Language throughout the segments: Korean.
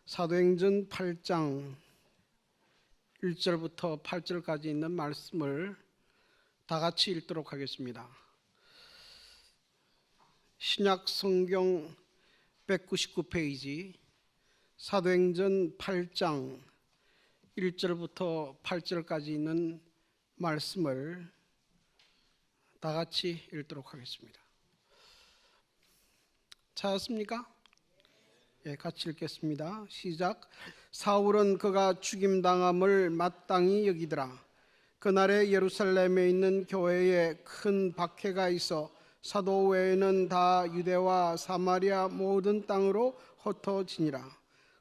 사도행전 8장 1절부터 8절까지 있는 말씀을 다 같이 읽도록 하겠습니다. 신약 성경 199페이지 사도행전 8장 1절부터 8절까지 있는 말씀을 다 같이 읽도록 하겠습니다. 찾았습니까? 예, 같이 읽겠습니다. 시작. 사울은 그가 죽임당함을 마땅히 여기더라. 그날에 예루살렘에 있는 교회에 큰 박해가 있어 사도 외에는 다 유대와 사마리아 모든 땅으로 흩어지니라.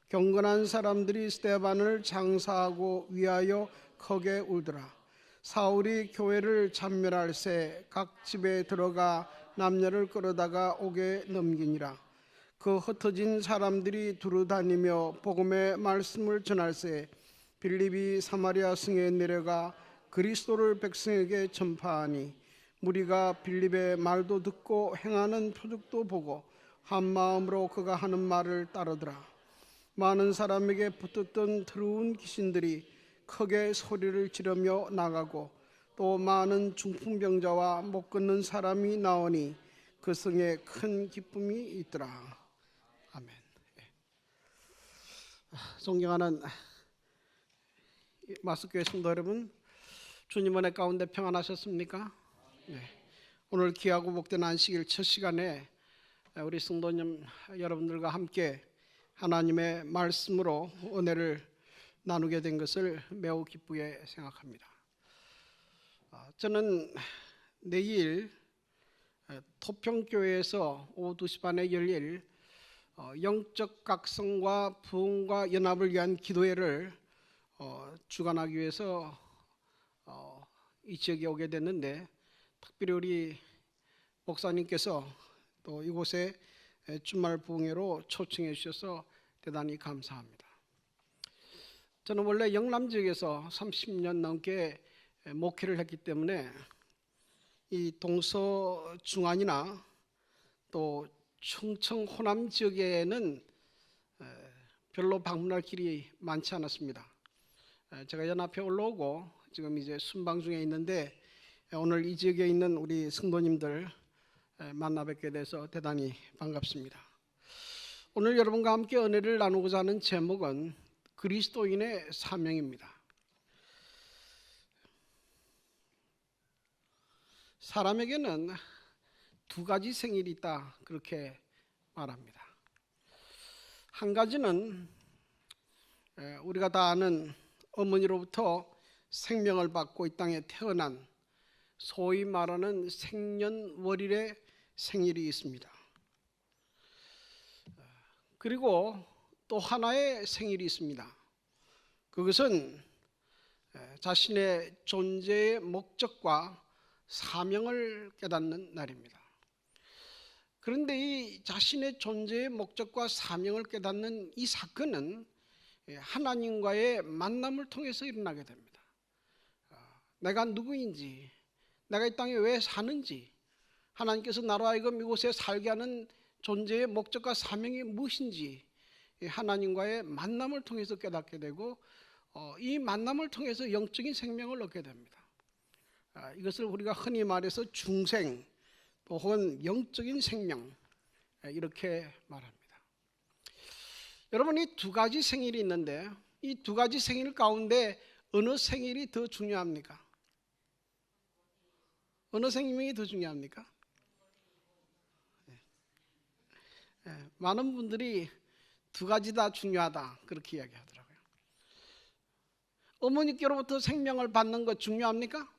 경건한 사람들이 스데반을 장사하고 위하여 크게 울더라. 사울이 교회를 참멸할새 각 집에 들어가 남녀를 끌어다가 옥에 넘기니라. 그 흩어진 사람들이 두루다니며 복음의 말씀을 전할새 빌립이 사마리아 성에 내려가 그리스도를 백성에게 전파하니 무리가 빌립의 말도 듣고 행하는 표적도 보고 한 마음으로 그가 하는 말을 따르더라. 많은 사람에게 붙었던 더러운 귀신들이 크게 소리를 지르며 나가고 또 많은 중풍병자와 못 걷는 사람이 나오니 그 성에 큰 기쁨이 있더라. 아멘. 존경하는 마스크의 성도 여러분, 주님 은혜 가운데 평안하셨습니까? 네. 오늘 귀하고 복된 안식일 첫 시간에 우리 성도님 여러분들과 함께 하나님의 말씀으로 은혜를 나누게 된 것을 매우 기쁘게 생각합니다. 저는 내일 토평교회에서 오후 2시 반에 열릴 영적 각성과 부흥과 연합을 위한 기도회를 주관하기 위해서 이 지역에 오게 됐는데, 특별히 우리 목사님께서 또 이곳에 주말 부흥회로 초청해 주셔서 대단히 감사합니다. 저는 원래 영남 지역에서 30년 넘게 목회를 했기 때문에 이 동서중안이나 또 충청 호남 지역에는 별로 방문할 길이 많지 않았습니다. 제가 연합회 올라오고 지금 이제 순방 중에 있는데 오늘 이 지역에 있는 우리 성도님들 만나 뵙게 돼서 대단히 반갑습니다. 오늘 여러분과 함께 은혜를 나누고자 하는 제목은 그리스도인의 사명입니다. 사람에게는 두 가지 생일이 있다, 그렇게 말합니다. 한 가지는 우리가 다 아는 어머니로부터 생명을 받고 이 땅에 태어난 소위 말하는 생년월일의 생일이 있습니다. 그리고 또 하나의 생일이 있습니다. 그것은 자신의 존재의 목적과 사명을 깨닫는 날입니다. 그런데 이 자신의 존재의 목적과 사명을 깨닫는 이 사건은 하나님과의 만남을 통해서 일어나게 됩니다. 내가 누구인지, 내가 이 땅에 왜 사는지, 하나님께서 나로 하여금 이곳에 살게 하는 존재의 목적과 사명이 무엇인지 하나님과의 만남을 통해서 깨닫게 되고 이 만남을 통해서 영적인 생명을 얻게 됩니다. 이것을 우리가 흔히 말해서 중생 혹은 영적인 생명, 이렇게 말합니다. 여러분, 이 두 가지 생일이 있는데 이 두 가지 생일 가운데 어느 생일이 더 중요합니까? 어느 생명이 더 중요합니까? 많은 분들이 두 가지 다 중요하다, 그렇게 이야기하더라고요. 어머니께로부터 생명을 받는 것 중요합니까?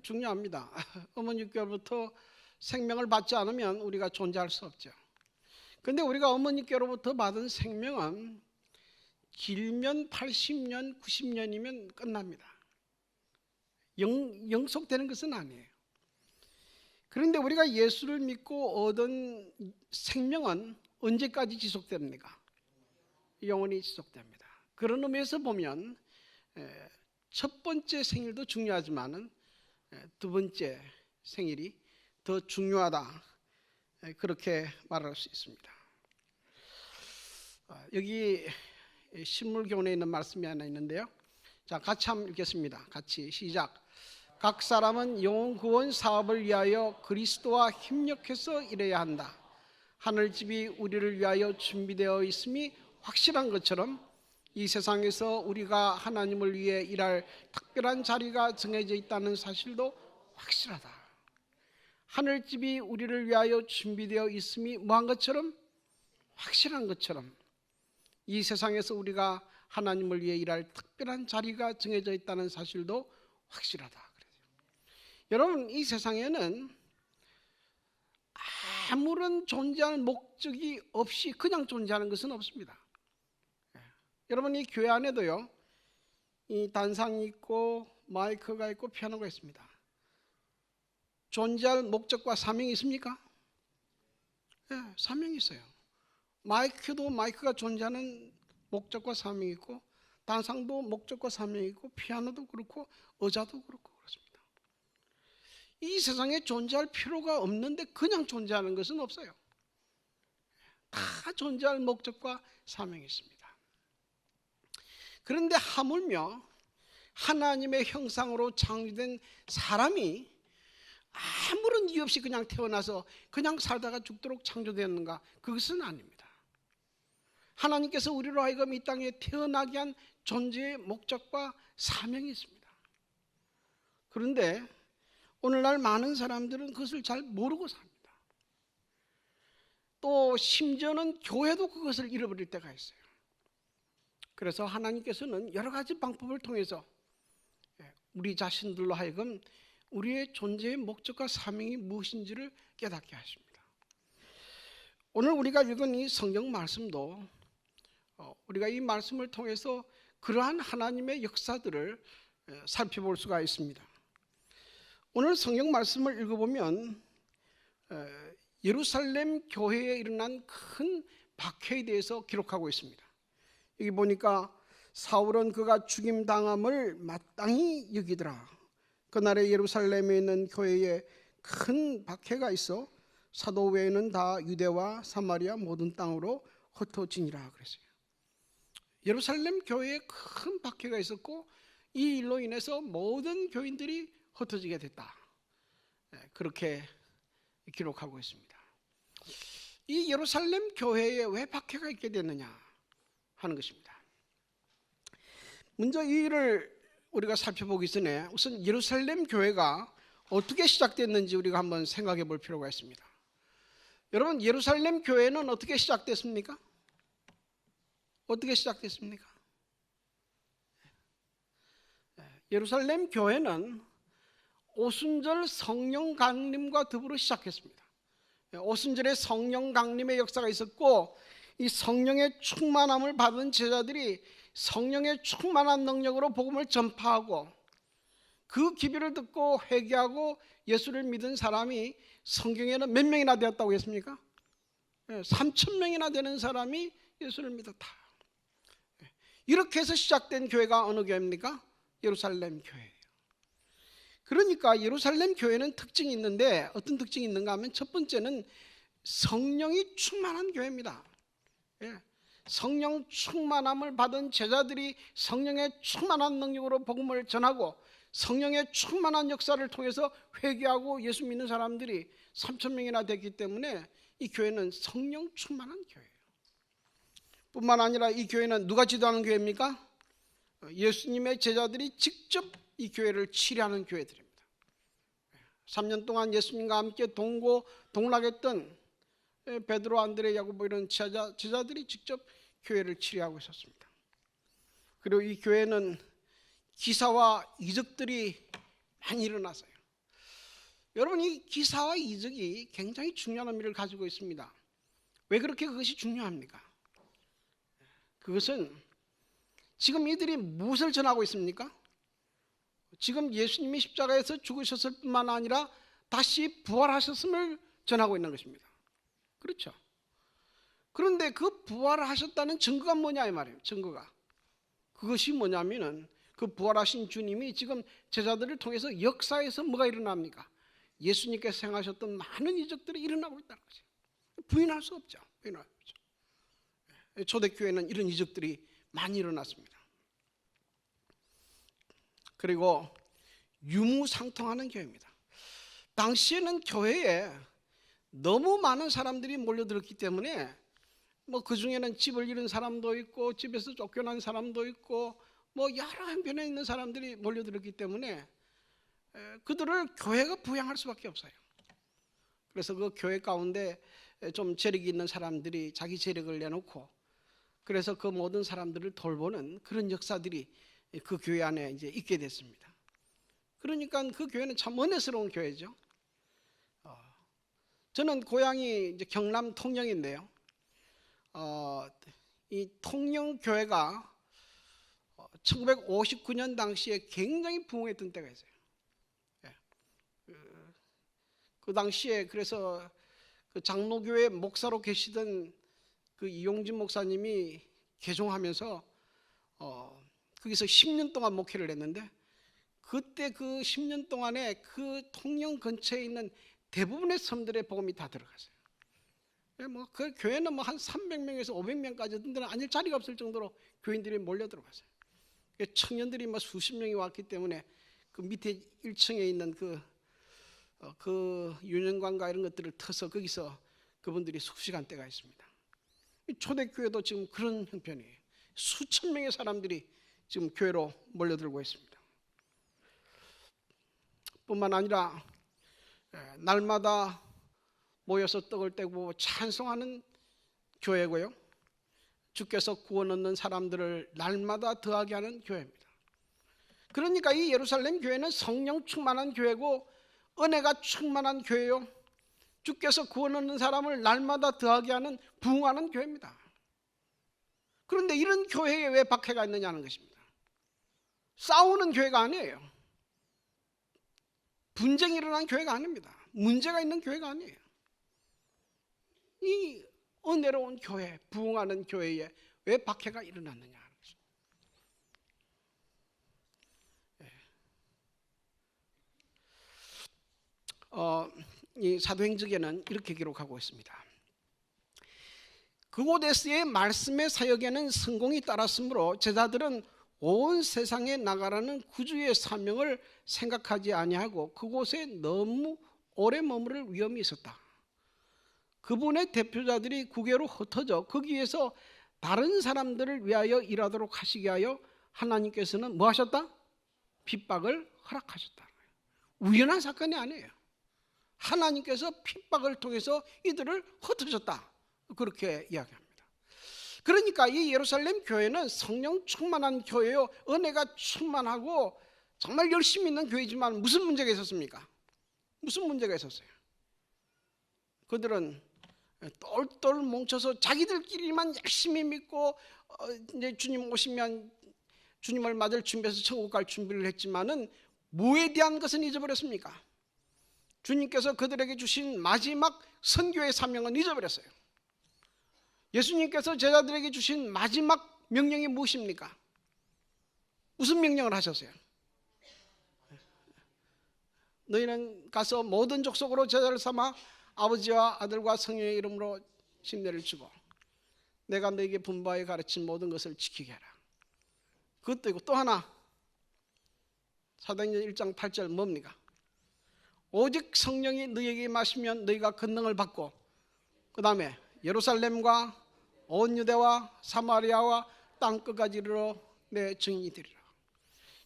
중요합니다. 어머니께로부터 생명을 받지 않으면 우리가 존재할 수 없죠. 그런데 우리가 어머니께로부터 받은 생명은 길면 80년, 90년이면 끝납니다. 영속되는 것은 아니에요. 그런데 우리가 예수를 믿고 얻은 생명은 언제까지 지속됩니까? 영원히 지속됩니다. 그런 의미에서 보면 첫 번째 생일도 중요하지만은 두 번째 생일이 더 중요하다, 그렇게 말할 수 있습니다. 여기 신물교훈에 있는 말씀이 하나 있는데요. 자, 같이 한번 읽겠습니다. 같이 시작. 각 사람은 영혼 구원 사업을 위하여 그리스도와 협력해서 일해야 한다. 하늘집이 우리를 위하여 준비되어 있음이 확실한 것처럼 이 세상에서 우리가 하나님을 위해 일할 특별한 자리가 정해져 있다는 사실도 확실하다. 하늘집이 우리를 위하여 준비되어 있음이 뭐한 것처럼? 확실한 것처럼 이 세상에서 우리가 하나님을 위해 일할 특별한 자리가 정해져 있다는 사실도 확실하다. 여러분, 이 세상에는 아무런 존재하는 목적이 없이 그냥 존재하는 것은 없습니다. 여러분, 이 교회 안에도요, 이 단상이 있고 마이크가 있고 피아노가 있습니다. 존재할 목적과 사명이 있습니까? 네, 사명이 있어요. 마이크가 존재하는 목적과 사명이 있고, 단상도 목적과 사명이 있고, 피아노도 그렇고, 의자도 그렇고 그렇습니다. 이 세상에 존재할 필요가 없는데 그냥 존재하는 것은 없어요. 다 존재할 목적과 사명이 있습니다. 그런데 하물며 하나님의 형상으로 창조된 사람이 아무런 이유 없이 그냥 태어나서 그냥 살다가 죽도록 창조되었는가? 그것은 아닙니다. 하나님께서 우리로 하여금 이 땅에 태어나게 한 존재의 목적과 사명이 있습니다. 그런데 오늘날 많은 사람들은 그것을 잘 모르고 삽니다. 또 심지어는 교회도 그것을 잃어버릴 때가 있어요. 그래서 하나님께서는 여러 가지 방법을 통해서 우리 자신들로 하여금 우리의 존재의 목적과 사명이 무엇인지를 깨닫게 하십니다. 오늘 우리가 읽은 이 성경 말씀도 우리가 이 말씀을 통해서 그러한 하나님의 역사들을 살펴볼 수가 있습니다. 오늘 성경 말씀을 읽어보면 예루살렘 교회에 일어난 큰 박해에 대해서 기록하고 있습니다. 여기 보니까 사울은 그가 죽임당함을 마땅히 여기더라. 그날에 예루살렘에 있는 교회에 큰 박해가 있어 사도 외에는 다 유대와 사마리아 모든 땅으로 흩어지니라 그랬어요. 예루살렘 교회에 큰 박해가 있었고 이 일로 인해서 모든 교인들이 흩어지게 됐다. 그렇게 기록하고 있습니다. 이 예루살렘 교회에 왜 박해가 있게 됐느냐 하는 것입니다. 먼저 이 일을 우리가 살펴보기 전에 우선 예루살렘 교회가 어떻게 시작됐는지 우리가 한번 생각해 볼 필요가 있습니다. 여러분, 예루살렘 교회는 어떻게 시작됐습니까? 어떻게 시작됐습니까? 예루살렘 교회는 오순절 성령 강림과 더불어 시작했습니다. 오순절에 성령 강림의 역사가 있었고 이 성령의 충만함을 받은 제자들이 성령의 충만한 능력으로 복음을 전파하고 그 기별을 듣고 회개하고 예수를 믿은 사람이 성경에는 몇 명이나 되었다고 했습니까? 3,000명이나 되는 사람이 예수를 믿었다. 이렇게 해서 시작된 교회가 어느 교회입니까? 예루살렘 교회예요. 그러니까 예루살렘 교회는 특징이 있는데 어떤 특징이 있는가 하면 첫 번째는 성령이 충만한 교회입니다. 성령 충만함을 받은 제자들이 성령의 충만한 능력으로 복음을 전하고 성령의 충만한 역사를 통해서 회개하고 예수 믿는 사람들이 3,000명이나 됐기 때문에 이 교회는 성령 충만한 교회예요. 뿐만 아니라 이 교회는 누가 지도하는 교회입니까? 예수님의 제자들이 직접 이 교회를 치료하는 교회들입니다. 3년 동안 예수님과 함께 동락했던 베드로, 안드레, 야고보 이런 제자들이 직접 교회를 치료하고 있었습니다. 그리고 이 교회는 기사와 이적들이 많이 일어났어요. 여러분, 이 기사와 이적이 굉장히 중요한 의미를 가지고 있습니다. 왜 그렇게 그것이 중요합니까? 그것은 지금 이들이 무엇을 전하고 있습니까? 지금 예수님이 십자가에서 죽으셨을 뿐만 아니라 다시 부활하셨음을 전하고 있는 것입니다. 그렇죠? 그런데 그 부활하셨다는 증거가 뭐냐 이 말이에요. 증거가 그것이 뭐냐면은 그 부활하신 주님이 지금 제자들을 통해서 역사에서 뭐가 일어납니까? 예수님께서 행하셨던 많은 이적들이 일어나고 있다는 거죠. 부인할 수 없죠. 초대교회는 이런 이적들이 많이 일어났습니다. 그리고 유무상통하는 교회입니다. 당시에는 교회에 너무 많은 사람들이 몰려들었기 때문에 그 중에는 집을 잃은 사람도 있고 집에서 쫓겨난 사람도 있고 여러 형편에 있는 사람들이 몰려들었기 때문에 그들을 교회가 부양할 수밖에 없어요. 그래서 그 교회 가운데 좀 재력이 있는 사람들이 자기 재력을 내놓고 그래서 그 모든 사람들을 돌보는 그런 역사들이 그 교회 안에 이제 있게 됐습니다. 그러니까 그 교회는 참 은혜스러운 교회죠. 저는 고향이 이제 경남 통영인데요. 이 통영교회가 1959년 당시에 굉장히 부흥했던 때가 있어요. 그 당시에 그래서 그 장로교회 목사로 계시던 그 이용진 목사님이 개종하면서 거기서 10년 동안 목회를 했는데 그때 그 10년 동안에 그 통영 근처에 있는 대부분의 섬들의 복음이 다 들어갔어요. 그 교회는 한 300명에서 500명까지 어떤 데는 앉을 자리가 없을 정도로 교인들이 몰려 들어갔어요. 청년들이 수십 명이 왔기 때문에 그 밑에 1층에 있는 그 유년관과 이런 것들을 터서 거기서 그분들이 숙식한 때가 있습니다. 초대교회도 지금 그런 형편이에요. 수천 명의 사람들이 지금 교회로 몰려들고 있습니다. 뿐만 아니라 날마다 모여서 떡을 떼고 찬송하는 교회고요. 주께서 구원 얻는 사람들을 날마다 더하게 하는 교회입니다. 그러니까 이 예루살렘 교회는 성령 충만한 교회고 은혜가 충만한 교회요. 주께서 구원 얻는 사람을 날마다 더하게 하는 부흥하는 교회입니다. 그런데 이런 교회에 왜 박해가 있느냐는 것입니다. 싸우는 교회가 아니에요. 분쟁이 일어난 교회가 아닙니다. 문제가 있는 교회가 아니에요. 이 은혜로운 교회, 부흥하는 교회에 왜 박해가 일어났느냐 하는 것입니다. 이 사도행전에는 이렇게 기록하고 있습니다. 그곳에서의 말씀의 사역에는 성공이 따랐으므로 제자들은 온 세상에 나가라는 구주의 사명을 생각하지 아니하고 그곳에 너무 오래 머무를 위험이 있었다. 그분의 대표자들이 국외로 흩어져 거기에서 다른 사람들을 위하여 일하도록 하시게 하여 하나님께서는 뭐 하셨다? 핍박을 허락하셨다. 우연한 사건이 아니에요. 하나님께서 핍박을 통해서 이들을 흩어졌다. 그렇게 이야기합니다. 그러니까 이 예루살렘 교회는 성령 충만한 교회요. 은혜가 충만하고 정말 열심히 있는 교회지만 무슨 문제가 있었습니까? 무슨 문제가 있었어요? 그들은 똘똘 뭉쳐서 자기들끼리만 열심히 믿고 이제 주님 오시면 주님을 맞을 준비해서 천국 갈 준비를 했지만은 뭐에 대한 것은 잊어버렸습니까? 주님께서 그들에게 주신 마지막 선교의 사명은 잊어버렸어요. 예수님께서 제자들에게 주신 마지막 명령이 무엇입니까? 무슨 명령을 하셨어요? 너희는 가서 모든 족속으로 제자를 삼아 아버지와 아들과 성령의 이름으로 침례를 주고 내가 너에게 분부하여 가르친 모든 것을 지키게 하라. 그것도 있고 또 하나 사도행전 1장 8절 뭡니까? 오직 성령이 너희에게 임하시면 너희가 권능을 받고 그 다음에 예루살렘과 온 유대와 사마리아와 땅끝까지 이르러 내 증인이 되리라.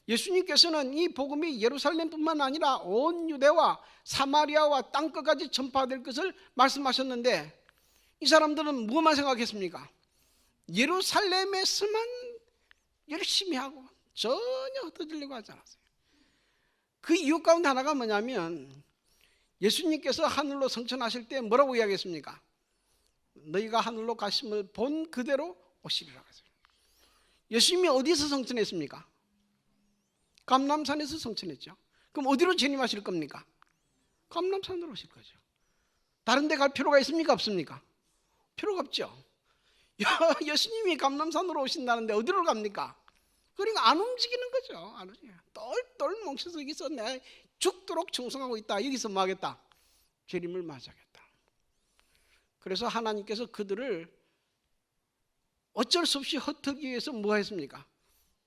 예수님께서는 이 복음이 예루살렘뿐만 아니라 온 유대와 사마리아와 땅끝까지 전파될 것을 말씀하셨는데 이 사람들은 무엇만 생각했습니까? 예루살렘에서만 열심히 하고 전혀 흩어지려고 하지 않았어요. 그 이유 가운데 하나가 뭐냐면 예수님께서 하늘로 승천하실 때 뭐라고 이야기했습니까? 너희가 하늘로 가심을 본 그대로 오시리라고 했어요. 예수님이 어디서 승천했습니까? 감람산에서 승천했죠. 그럼 어디로 재림하실 겁니까? 감람산으로 오실 거죠. 다른 데 갈 필요가 있습니까? 없습니까? 필요가 없죠. 예수님이 감람산으로 오신다는데 어디로 갑니까? 그러니까 안 움직이는 거죠. 안 움직여요. 똘똘 뭉쳐서 여기서 내 죽도록 충성하고 있다. 여기서 뭐 하겠다? 재림을 맞이하겠다. 그래서 하나님께서 그들을 어쩔 수 없이 흩어지기 위해서 뭐가 했습니까?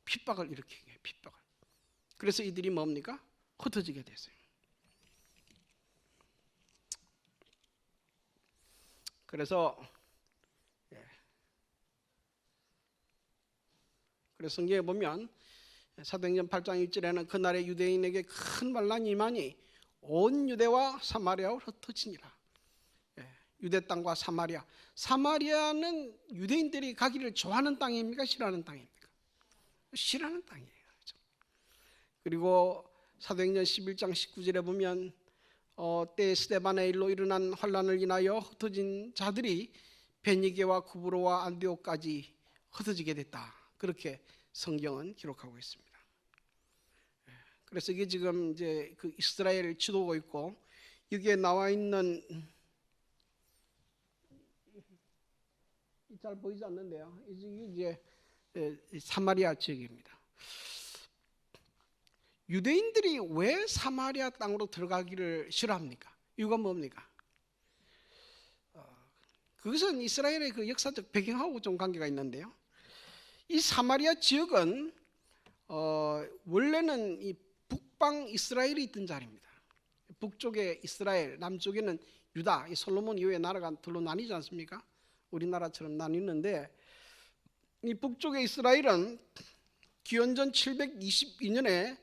핍박을 일으키게, 핍박을. 그래서 이들이 뭡니까? 흩어지게 됐어요. 그래서 성경에 보면 사도행전 8장 1절에는 그날의 유대인에게 큰 환난이 임하니 온 유대와 사마리아로 흩어지니라. 유대 땅과 사마리아. 사마리아는 유대인들이 가기를 좋아하는 땅입니까? 싫어하는 땅입니까? 싫어하는 땅이에요. 그렇죠? 그리고 사도행전 11장 19절에 보면 때 스데반의 일로 일어난 환난을 인하여 흩어진 자들이 베니게와 구브로와 안디옥까지 흩어지게 됐다. 그렇게 성경은 기록하고 있습니다. 그래서 이게 지금 이제 그 이스라엘 지도고 있고, 여기에 나와 있는 잘 보이지 않는데요. 이게 사마리아 지역입니다. 유대인들이 왜 사마리아 땅으로 들어가기를 싫어합니까? 이유가 뭡니까? 그것은 이스라엘의 그 역사적 배경하고 좀 관계가 있는데요. 이 사마리아 지역은 원래는 이 북방 이스라엘이 있던 자리입니다. 북쪽에 이스라엘, 남쪽에는 유다, 이 솔로몬 이후에 나라가 둘로 나뉘지 않습니까? 우리나라처럼 나뉘는데, 이 북쪽의 이스라엘은 기원전 722년에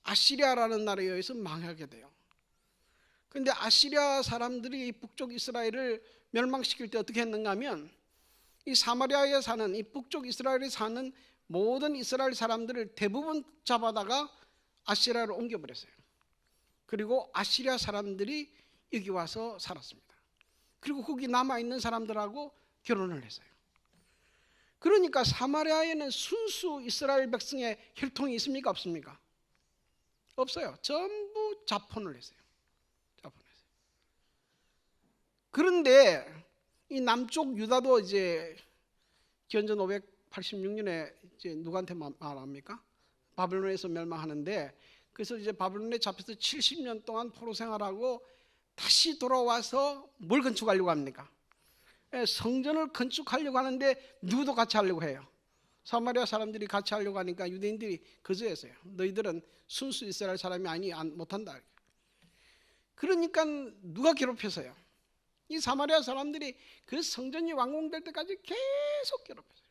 아시리아라는 나라에 의해서 망하게 돼요. 그런데 아시리아 사람들이 북쪽 이스라엘을 멸망시킬 때 어떻게 했는가 하면, 이 사마리아에 사는, 이 북쪽 이스라엘에 사는 모든 이스라엘 사람들을 대부분 잡아다가 아시리아로 옮겨버렸어요. 그리고 아시리아 사람들이 여기 와서 살았습니다. 그리고 거기 남아있는 사람들하고 결혼을 했어요. 그러니까 사마리아에는 순수 이스라엘 백성의 혈통이 있습니까? 없습니까? 없어요. 전부 자폰을 했어요. 그런데 이 남쪽 유다도 이제 기원전 586년에 이제 누구한테 말합니까? 바벨론에서 멸망하는데, 그래서 이제 바벨론에 잡혀서 70년 동안 포로 생활하고 다시 돌아와서 뭘 건축하려고 합니까? 성전을 건축하려고 하는데 누구도 같이 하려고 해요. 사마리아 사람들이 같이 하려고 하니까 유대인들이 거절했어요. 너희들은 순수 이스라엘 사람이 아니 못한다. 그러니까 누가 괴롭혔어요? 이 사마리아 사람들이 그 성전이 완공될 때까지 계속 괴롭혔어요.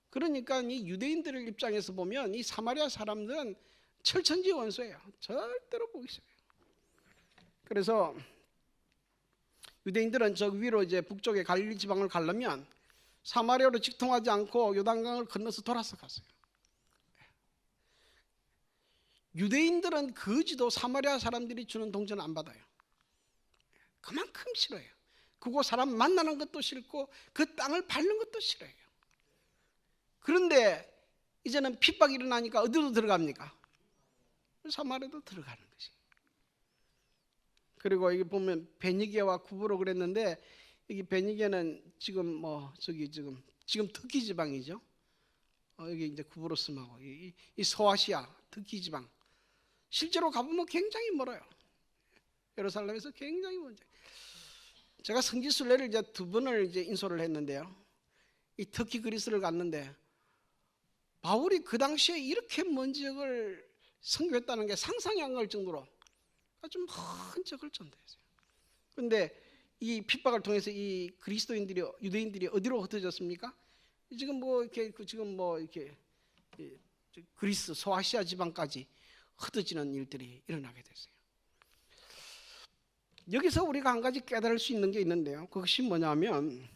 그러니까 이 유대인들의 입장에서 보면 이 사마리아 사람들은 철천지 원수예요. 절대로 보기 싫어요. 그래서 유대인들은 저 위로 이제 북쪽의 갈릴리 지방을 가려면 사마리아로 직통하지 않고 요단강을 건너서 돌아서 갔어요. 유대인들은 거지도 사마리아 사람들이 주는 동전을 안 받아요. 그만큼 싫어요. 그곳 사람 만나는 것도 싫고 그 땅을 밟는 것도 싫어요. 그런데 이제는 핍박이 일어나니까 어디로 들어갑니까? 사마리아도 들어가는 것이. 그리고 여기 보면 베니게와 구브로 그랬는데, 여기 베니게는 지금 지금 터키 지방이죠. 여기 이제 구브로 섬하고 이 소아시아 터키 지방. 실제로 가보면 굉장히 멀어요. 예루살렘에서 굉장히 먼저. 제가 성지순례를 이제 2번을 이제 인솔을 했는데요. 이 터키 그리스를 갔는데 바울이 그 당시에 이렇게 먼 지역을 선교했다는 게 상상이 안 갈 정도로 좀 먼 지역을 전도했어요. 그런데 이 핍박을 통해서 이 그리스도인들이, 유대인들이 어디로 흩어졌습니까? 지금 이렇게 그리스 소아시아 지방까지 흩어지는 일들이 일어나게 됐어요. 여기서 우리가 한 가지 깨달을 수 있는 게 있는데요. 그것이 뭐냐면,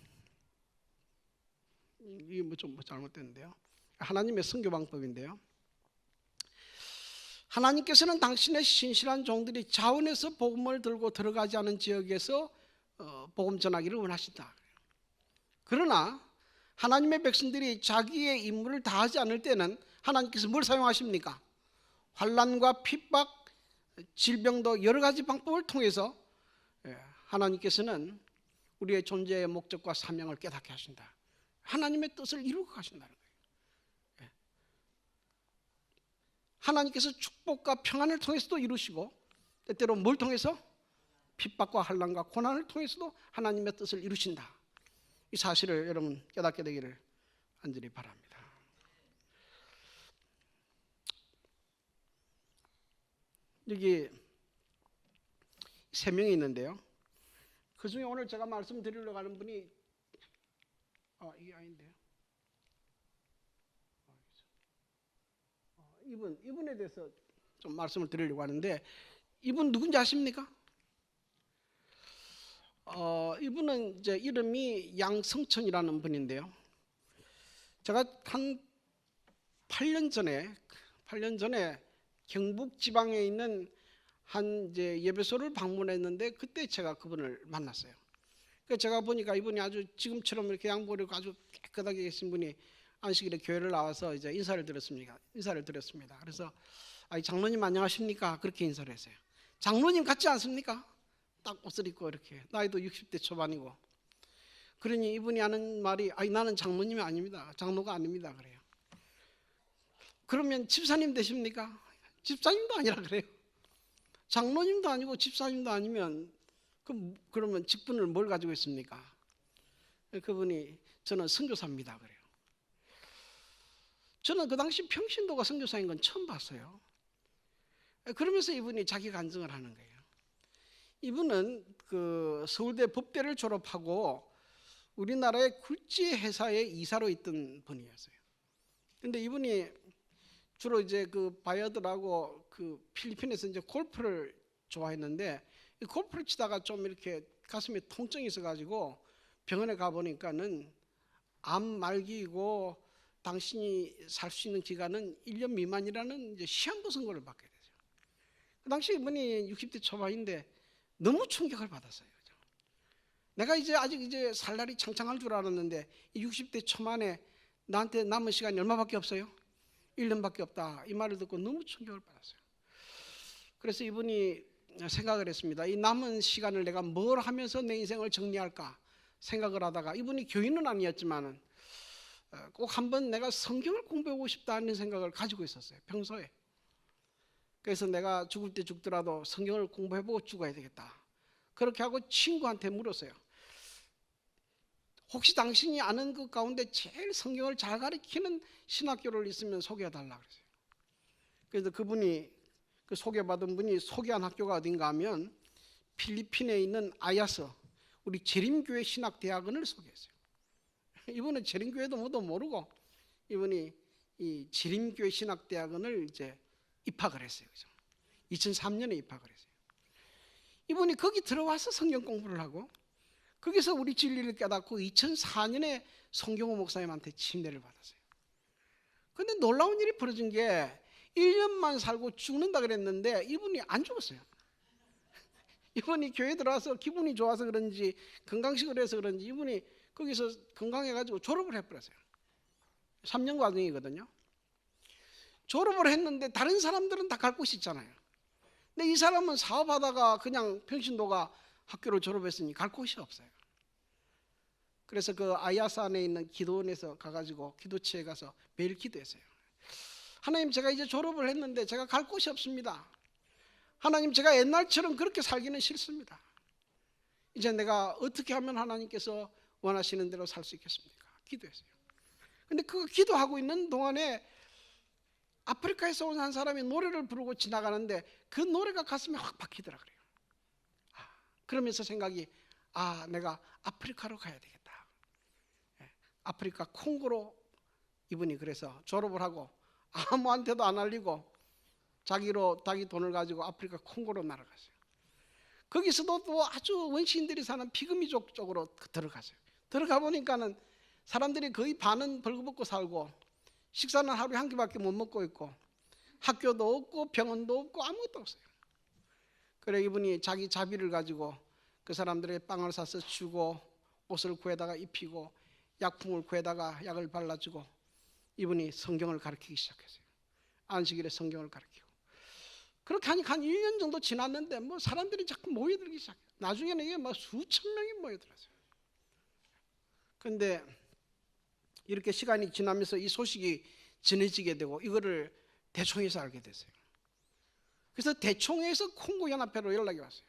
이게 좀 잘못됐는데요. 하나님의 선교 방법인데요. 하나님께서는 당신의 신실한 종들이 자원해서 복음을 들고 들어가지 않은 지역에서 복음 전하기를 원하신다. 그러나 하나님의 백성들이 자기의 임무를 다하지 않을 때는 하나님께서 뭘 사용하십니까? 환난과 핍박, 질병도 여러 가지 방법을 통해서 하나님께서는 우리의 존재의 목적과 사명을 깨닫게 하신다. 하나님의 뜻을 이루고 가신다는 거예요. 하나님께서 축복과 평안을 통해서도 이루시고, 때때로 뭘 통해서? 핍박과 환난과 고난을 통해서도 하나님의 뜻을 이루신다. 이 사실을 여러분 깨닫게 되기를 간절히 바랍니다. 여기 3명이 있는데요. 그 중에 오늘 제가 말씀드리려고 하는 분이 이게 아닌데요. 이분에 대해서 좀 말씀을 드리려고 하는데, 이분 누군지 아십니까? 이분은 이제 이름이 양성천이라는 분인데요. 제가 한 8년 전에 경북 지방에 있는 한 이제 예배소를 방문했는데, 그때 제가 그분을 만났어요. 그래서 제가 보니까 이분이 아주 지금처럼 이렇게 양복을 입고 아주 깨끗하게 계신 분이 안식일에 교회를 나와서 이제 인사를 드렸습니다. 그래서 장로님 안녕하십니까? 그렇게 인사를 했어요. 장로님 같지 않습니까? 딱 옷을 입고 이렇게 나이도 60대 초반이고. 그러니 이분이 하는 말이 나는 장로님이 아닙니다. 장로가 아닙니다. 그래요. 그러면 집사님 되십니까? 집사님도 아니라 그래요. 장로님도 아니고 집사님도 아니면 그러면 직분을 뭘 가지고 있습니까? 그분이 저는 선교사입니다. 그래요. 저는 그 당시 평신도가 선교사인 건 처음 봤어요. 그러면서 이분이 자기 간증을 하는 거예요. 이분은 그 서울대 법대를 졸업하고 우리나라의 굴지 회사의 이사로 있던 분이었어요. 근데 이분이 주로 이제 그 바이어들하고 그 필리핀에서 이제 골프를 좋아했는데, 이 골프를 치다가 좀 이렇게 가슴에 통증이 있어가지고 병원에 가보니까는 암 말기이고 당신이 살 수 있는 기간은 1년 미만이라는 이제 시한부 선고를 받게 되죠. 그 당시 이분이 60대 초반인데 너무 충격을 받았어요. 내가 아직 살 날이 창창할 줄 알았는데 이 60대 초반에 나한테 남은 시간이 얼마밖에 없어요? 1년밖에 없다. 이 말을 듣고 너무 충격을 받았어요. 그래서 이분이 생각을 했습니다. 이 남은 시간을 내가 뭘 하면서 내 인생을 정리할까 생각을 하다가, 이분이 교인은 아니었지만은 꼭 한번 내가 성경을 공부하고 싶다는 생각을 가지고 있었어요, 평소에. 그래서 내가 죽을 때 죽더라도 성경을 공부해보고 죽어야 되겠다. 그렇게 하고 친구한테 물었어요. 혹시 당신이 아는 그 가운데 제일 성경을 잘 가르치는 신학교를 있으면 소개해달라 그랬어요. 그래서 그분이, 그 소개받은 분이 소개한 학교가 어딘가 하면 필리핀에 있는 아야스, 우리 재림교회 신학대학원을 소개했어요. 이분은 재림교회도 뭐도 모르고 이분이 이 재림교회 신학대학원을 이제 입학을 했어요. 그죠? 2003년에 입학을 했어요. 이분이 거기 들어와서 성경 공부를 하고 거기서 우리 진리를 깨닫고 2004년에 송경호 목사님한테 침례를 받았어요. 그런데 놀라운 일이 벌어진 게 1년만 살고 죽는다 그랬는데 이분이 안 죽었어요. 이분이 교회 들어와서 기분이 좋아서 그런지 건강식을 해서 그런지 이분이 거기서 건강해가지고 졸업을 해버렸어요. 3년 과정이거든요. 졸업을 했는데 다른 사람들은 다 갈 곳이 있잖아요. 근데 이 사람은 사업하다가 그냥 평신도가 학교를 졸업했으니 갈 곳이 없어요. 그래서 그 아야스 안에 있는 기도원에서 가가지고 기도처에 가서 매일 기도했어요. 하나님, 제가 이제 졸업을 했는데 제가 갈 곳이 없습니다. 하나님, 제가 옛날처럼 그렇게 살기는 싫습니다. 이제 내가 어떻게 하면 하나님께서 원하시는 대로 살 수 있겠습니까? 기도했어요. 근데 그 기도하고 있는 동안에 아프리카에서 온 한 사람이 노래를 부르고 지나가는데 그 노래가 가슴에 확 박히더라 그래요. 그러면서 생각이, 내가 아프리카로 가야 되겠다. 아프리카 콩고로 이분이 그래서 졸업을 하고 아무한테도 안 알리고 자기 돈을 가지고 아프리카 콩고로 날아갔어요. 거기서도 또 아주 원시인들이 사는 피그미족 쪽으로 들어갔어요. 들어가 보니까는 사람들이 거의 반은 벌거벗고 살고 식사는 하루에 한 끼밖에 못 먹고 있고 학교도 없고 병원도 없고 아무것도 없어요. 그래 이분이 자기 자비를 가지고 그 사람들의 빵을 사서 주고 옷을 구해다가 입히고 약품을 구해다가 약을 발라주고 이분이 성경을 가르치기 시작했어요. 안식일에 성경을 가르치고 그렇게 하니까 한 1년 정도 지났는데 뭐 사람들이 자꾸 모여들기 시작해요. 나중에는 이게 뭐 수천 명이 모여들었어요. 근데 이렇게 시간이 지나면서 이 소식이 전해지게 되고 이거를 대총에서 알게 됐어요. 그래서 대총에서 콩고 연합회로 연락이 왔어요.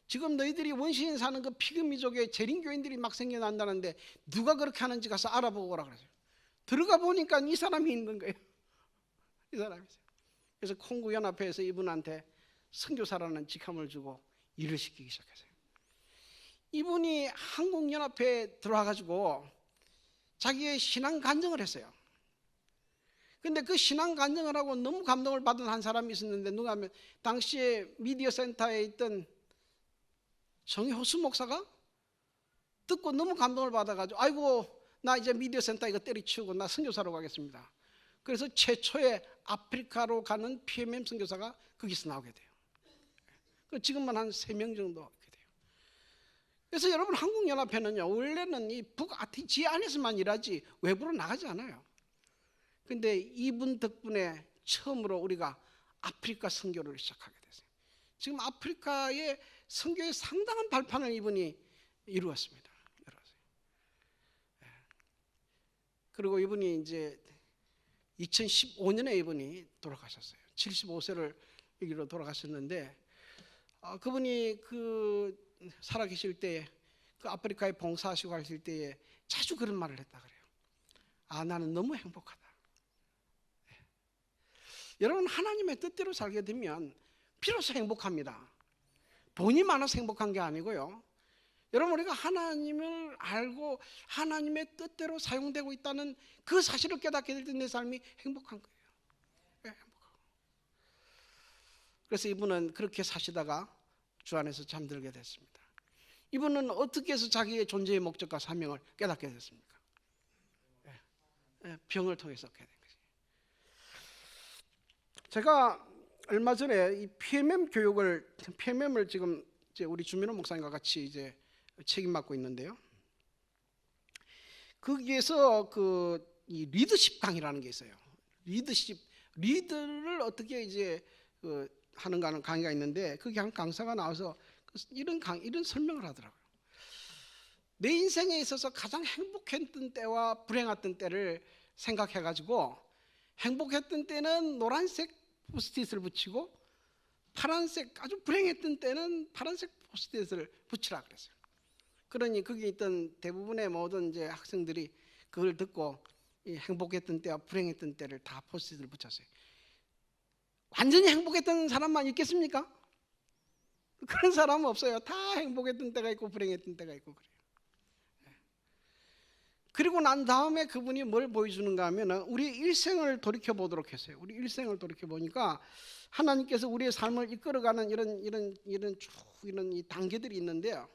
지금 너희들이 원시인 사는 그 피그미족의 재림교인들이 막 생겨난다는데 누가 그렇게 하는지 가서 알아보고 오라 그러죠. 들어가 보니까 이 사람이 있는 거예요. 이 사람이. 그래서 콩구연합회에서 이분한테 선교사라는 직함을 주고 일을 시키기 시작했어요. 이분이 한국연합회에 들어와가지고 자기의 신앙 간증을 했어요. 근데 그 신앙 간증을 하고 너무 감동을 받은 한 사람이 있었는데, 누가 하면 당시에 미디어 센터에 있던 정효수 목사가 듣고 너무 감동을 받아가지고, 아이고 나 이제 미디어 센터 이거 때려치우고 나 선교사로 가겠습니다. 그래서 최초의 아프리카로 가는 PMM 선교사가 거기서 나오게 돼요. 지금은 한 3명 정도 이렇게 돼요. 그래서 여러분, 한국연합회는요, 원래는 이 북아티지 안에서만 일하지 외부로 나가지 않아요. 근데 이분 덕분에 처음으로 우리가 아프리카 선교를 시작하게 됐어요. 지금 아프리카의 선교의 상당한 발판을 이분이 이루었습니다. 그리고 이분이 이제 2015년에 이분이 돌아가셨어요. 75세를 여기로 돌아가셨는데, 그분이 그 살아계실 때에, 그 아프리카에 봉사하시고 하실 때에 자주 그런 말을 했다 그래요. 나는 너무 행복하다. 여러분, 하나님의 뜻대로 살게 되면 비로소 행복합니다. 돈이 많아서 행복한 게 아니고요. 여러분, 우리가 하나님을 알고 하나님의 뜻대로 사용되고 있다는 그 사실을 깨닫게 될 때 내 삶이 행복한 거예요. 행복하고. 그래서 이분은 그렇게 사시다가 주 안에서 잠들게 됐습니다. 이분은 어떻게 해서 자기의 존재의 목적과 사명을 깨닫게 됐습니까? 병을 통해서 깨닫게 된 거죠. 제가 얼마 전에 이 PMM을 지금 이제 우리 주민호 목사님과 같이 이제 책임 맡고 있는데요. 거기에서 이 리더십 강의라는 게 있어요. 리더를 어떻게 이제 하는가 하는 강의가 있는데, 거기 한 강사가 나와서 이런 설명을 하더라고요. 내 인생에 있어서 가장 행복했던 때와 불행했던 때를 생각해가지고, 행복했던 때는 노란색 포스트잇을 붙이고, 파란색, 아주 불행했던 때는 파란색 포스트잇을 붙이라 그랬어요. 그러니 거기 있던 대부분의 모든 이제 학생들이 그걸 듣고 이 행복했던 때와 불행했던 때를 다 포스트잇을 붙였어요. 완전히 행복했던 사람만 있겠습니까? 그런 사람은 없어요. 다 행복했던 때가 있고 불행했던 때가 있고 그래요. 그리고 난 다음에 그분이 뭘 보여주는가 하면, 우리 일생을 돌이켜 보도록 했어요. 우리 일생을 돌이켜 보니까 하나님께서 우리의 삶을 이끌어가는 이런 이 단계들이 있는데요.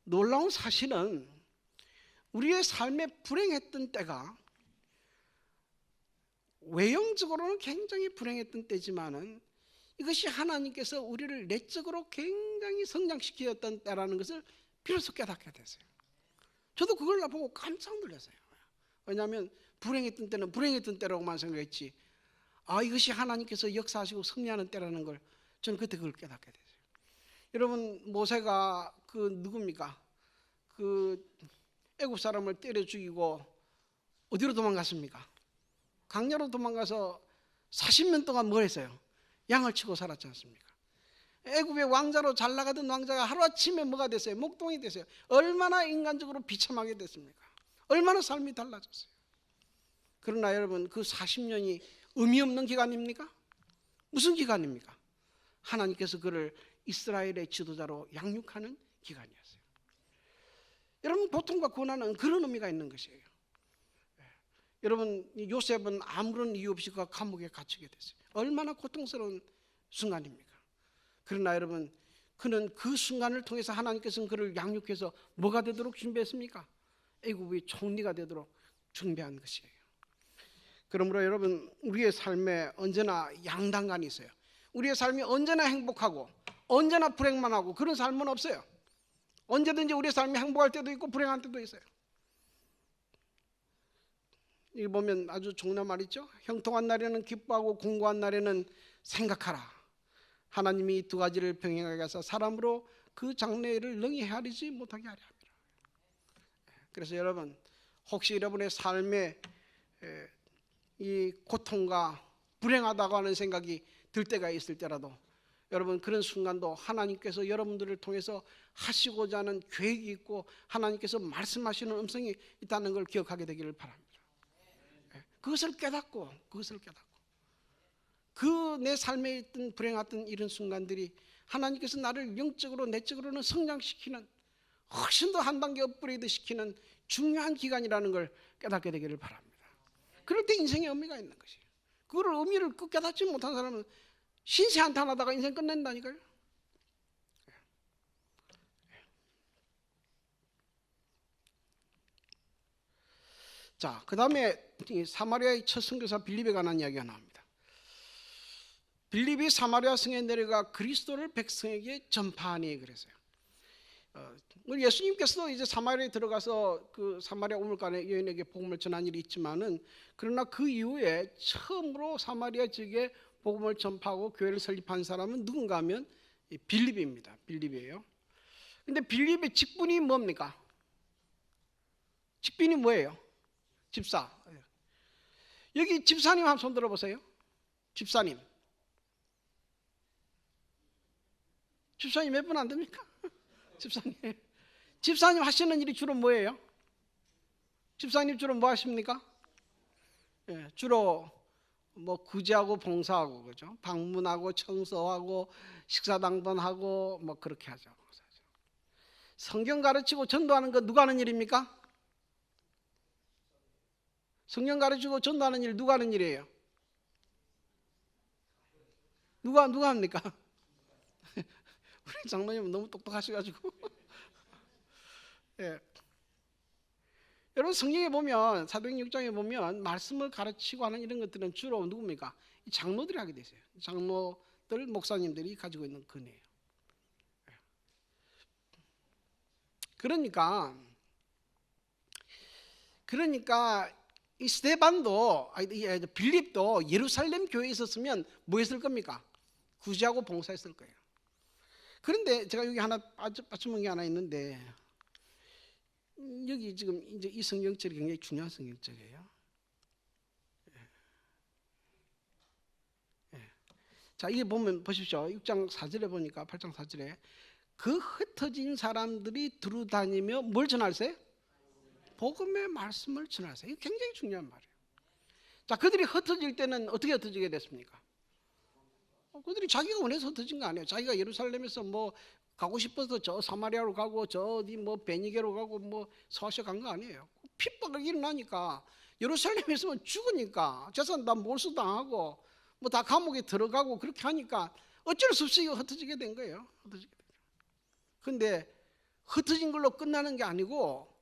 놀라운 사실은 우리의 삶에 불행했던 때가 외형적으로는 굉장히 불행했던 때지만은, 이것이 하나님께서 우리를 내적으로 굉장히 성장시켰던 때라는 것을 비로소 깨닫게 됐어요. 저도 그걸 보고 깜짝 놀랐어요. 왜냐하면 불행했던 때는 불행했던 때라고만 생각했지, 이것이 하나님께서 역사하시고 승리하는 때라는 걸 저는 그때 그걸 깨닫게 됐어요. 여러분, 모세가 누굽니까? 애굽 사람을 때려 죽이고 어디로 도망갔습니까? 강야로 도망가서 40년 동안 뭘 했어요? 양을 치고 살았지 않습니까? 애굽의 왕자로 잘 나가던 왕자가 하루아침에 뭐가 됐어요? 목동이 됐어요. 얼마나 인간적으로 비참하게 됐습니까? 얼마나 삶이 달라졌어요. 그러나 여러분, 그 40년이 의미 없는 기간입니까? 무슨 기간입니까? 하나님께서 그를 이스라엘의 지도자로 양육하는 기간이었어요. 여러분, 고통과 고난은 그런 의미가 있는 것이에요. 여러분, 요셉은 아무런 이유 없이 그 감옥에 갇히게 됐어요. 얼마나 고통스러운 순간입니까? 그러나 여러분, 그는 그 순간을 통해서 하나님께서는 그를 양육해서 뭐가 되도록 준비했습니까? 애굽의 총리가 되도록 준비한 것이에요. 그러므로 여러분, 우리의 삶에 언제나 양단간이 있어요. 우리의 삶이 언제나 행복하고 언제나 불행만 하고 그런 삶은 없어요. 언제든지 우리의 삶이 행복할 때도 있고 불행할 때도 있어요. 여기 보면 아주 중요한 말 있죠. 형통한 날에는 기뻐하고 공고한 날에는 생각하라. 하나님이 이 두 가지를 병행하게 해서 사람으로 그 장래를 능히 헤아리지 못하게 하려 합니다. 그래서 여러분, 혹시 여러분의 삶에 이 고통과 불행하다고 하는 생각이 들 때가 있을 때라도 여러분, 그런 순간도 하나님께서 여러분들을 통해서 하시고자 하는 계획이 있고 하나님께서 말씀하시는 음성이 있다는 걸 기억하게 되기를 바랍니다. 그것을 깨닫고 그 내 삶에 있던 불행했던 이런 순간들이 하나님께서 나를 영적으로 내적으로는 성장시키는, 훨씬 더 한 단계 업그레이드 시키는 중요한 기간이라는 걸 깨닫게 되기를 바랍니다. 그럴 때 인생에 의미가 있는 것이에요. 그걸 의미를 깨닫지 못한 사람은 신세 한탄하다가 인생 끝낸다니까요. 자, 그 다음에 사마리아의 첫 선교사 빌립에 관한 이야기가 나옵니다. 빌립이 사마리아 성에 내려가 그리스도를 백성에게 전파하니 그랬어요. 예수님께서도 이제 사마리아에 들어가서 그 사마리아 우물가의 여인에게 복음을 전한 일이 있지만은, 그러나 그 이후에 처음으로 사마리아 지역에 복음을 전파하고 교회를 설립한 사람은 누군가 하면 빌립입니다. 빌립이에요. 근데 빌립의 직분이 뭡니까? 직분이 뭐예요? 집사. 여기 집사님 한 손 들어보세요. 집사님. 집사님 몇 분 안 됩니까? 집사님. 집사님 하시는 일이 주로 뭐예요? 집사님 주로 뭐 하십니까? 주로 뭐 구제하고 봉사하고, 그죠? 방문하고 청소하고 식사당번하고 뭐 그렇게 하죠. 성경 가르치고 전도하는 거 누가 하는 일입니까? 성경 가르치고 전도하는 일 누가 하는 일이에요? 누가 합니까? 우리 장로님은 너무 똑똑하셔가지고. 예. 여러분, 성경에 보면, 사도행전 6장에 보면 말씀을 가르치고 하는 이런 것들은 주로 누굽니까? 장로들이 하게 되세요. 장로들, 목사님들이 가지고 있는 권위예요. 그러니까 이 스데반도, 빌립도 예루살렘 교회에 있었으면 뭐 했을 겁니까? 구제하고 봉사했을 거예요. 그런데 제가 여기 하나 빠져먹은 게 하나 있는데, 여기 지금 이제 이 성경절이 굉장히 중요한 성경절이에요. 자, 이게 보면 보십시오. 6장 4절에 보니까 8장 4절에 그 흩어진 사람들이 두루 다니며 뭘 전할세? 복음의 말씀을 전할세. 이게 굉장히 중요한 말이에요. 자, 그들이 흩어질 때는 어떻게 흩어지게 됐습니까? 그들이 자기가 원해서 흩어진 거 아니에요. 자기가 예루살렘에서 뭐 가고 싶어서 저 사마리아로 가고 저 어디 뭐 베니게로 가고 뭐 서아시아 간 거 아니에요. 핍박이 일어나니까, 예루살렘에 있으면 죽으니까 재산 다 몰수당하고 뭐 다 감옥에 들어가고 그렇게 하니까 어쩔 수 없이 흩어지게 된 거예요. 근데 흩어진 걸로 끝나는 게 아니고,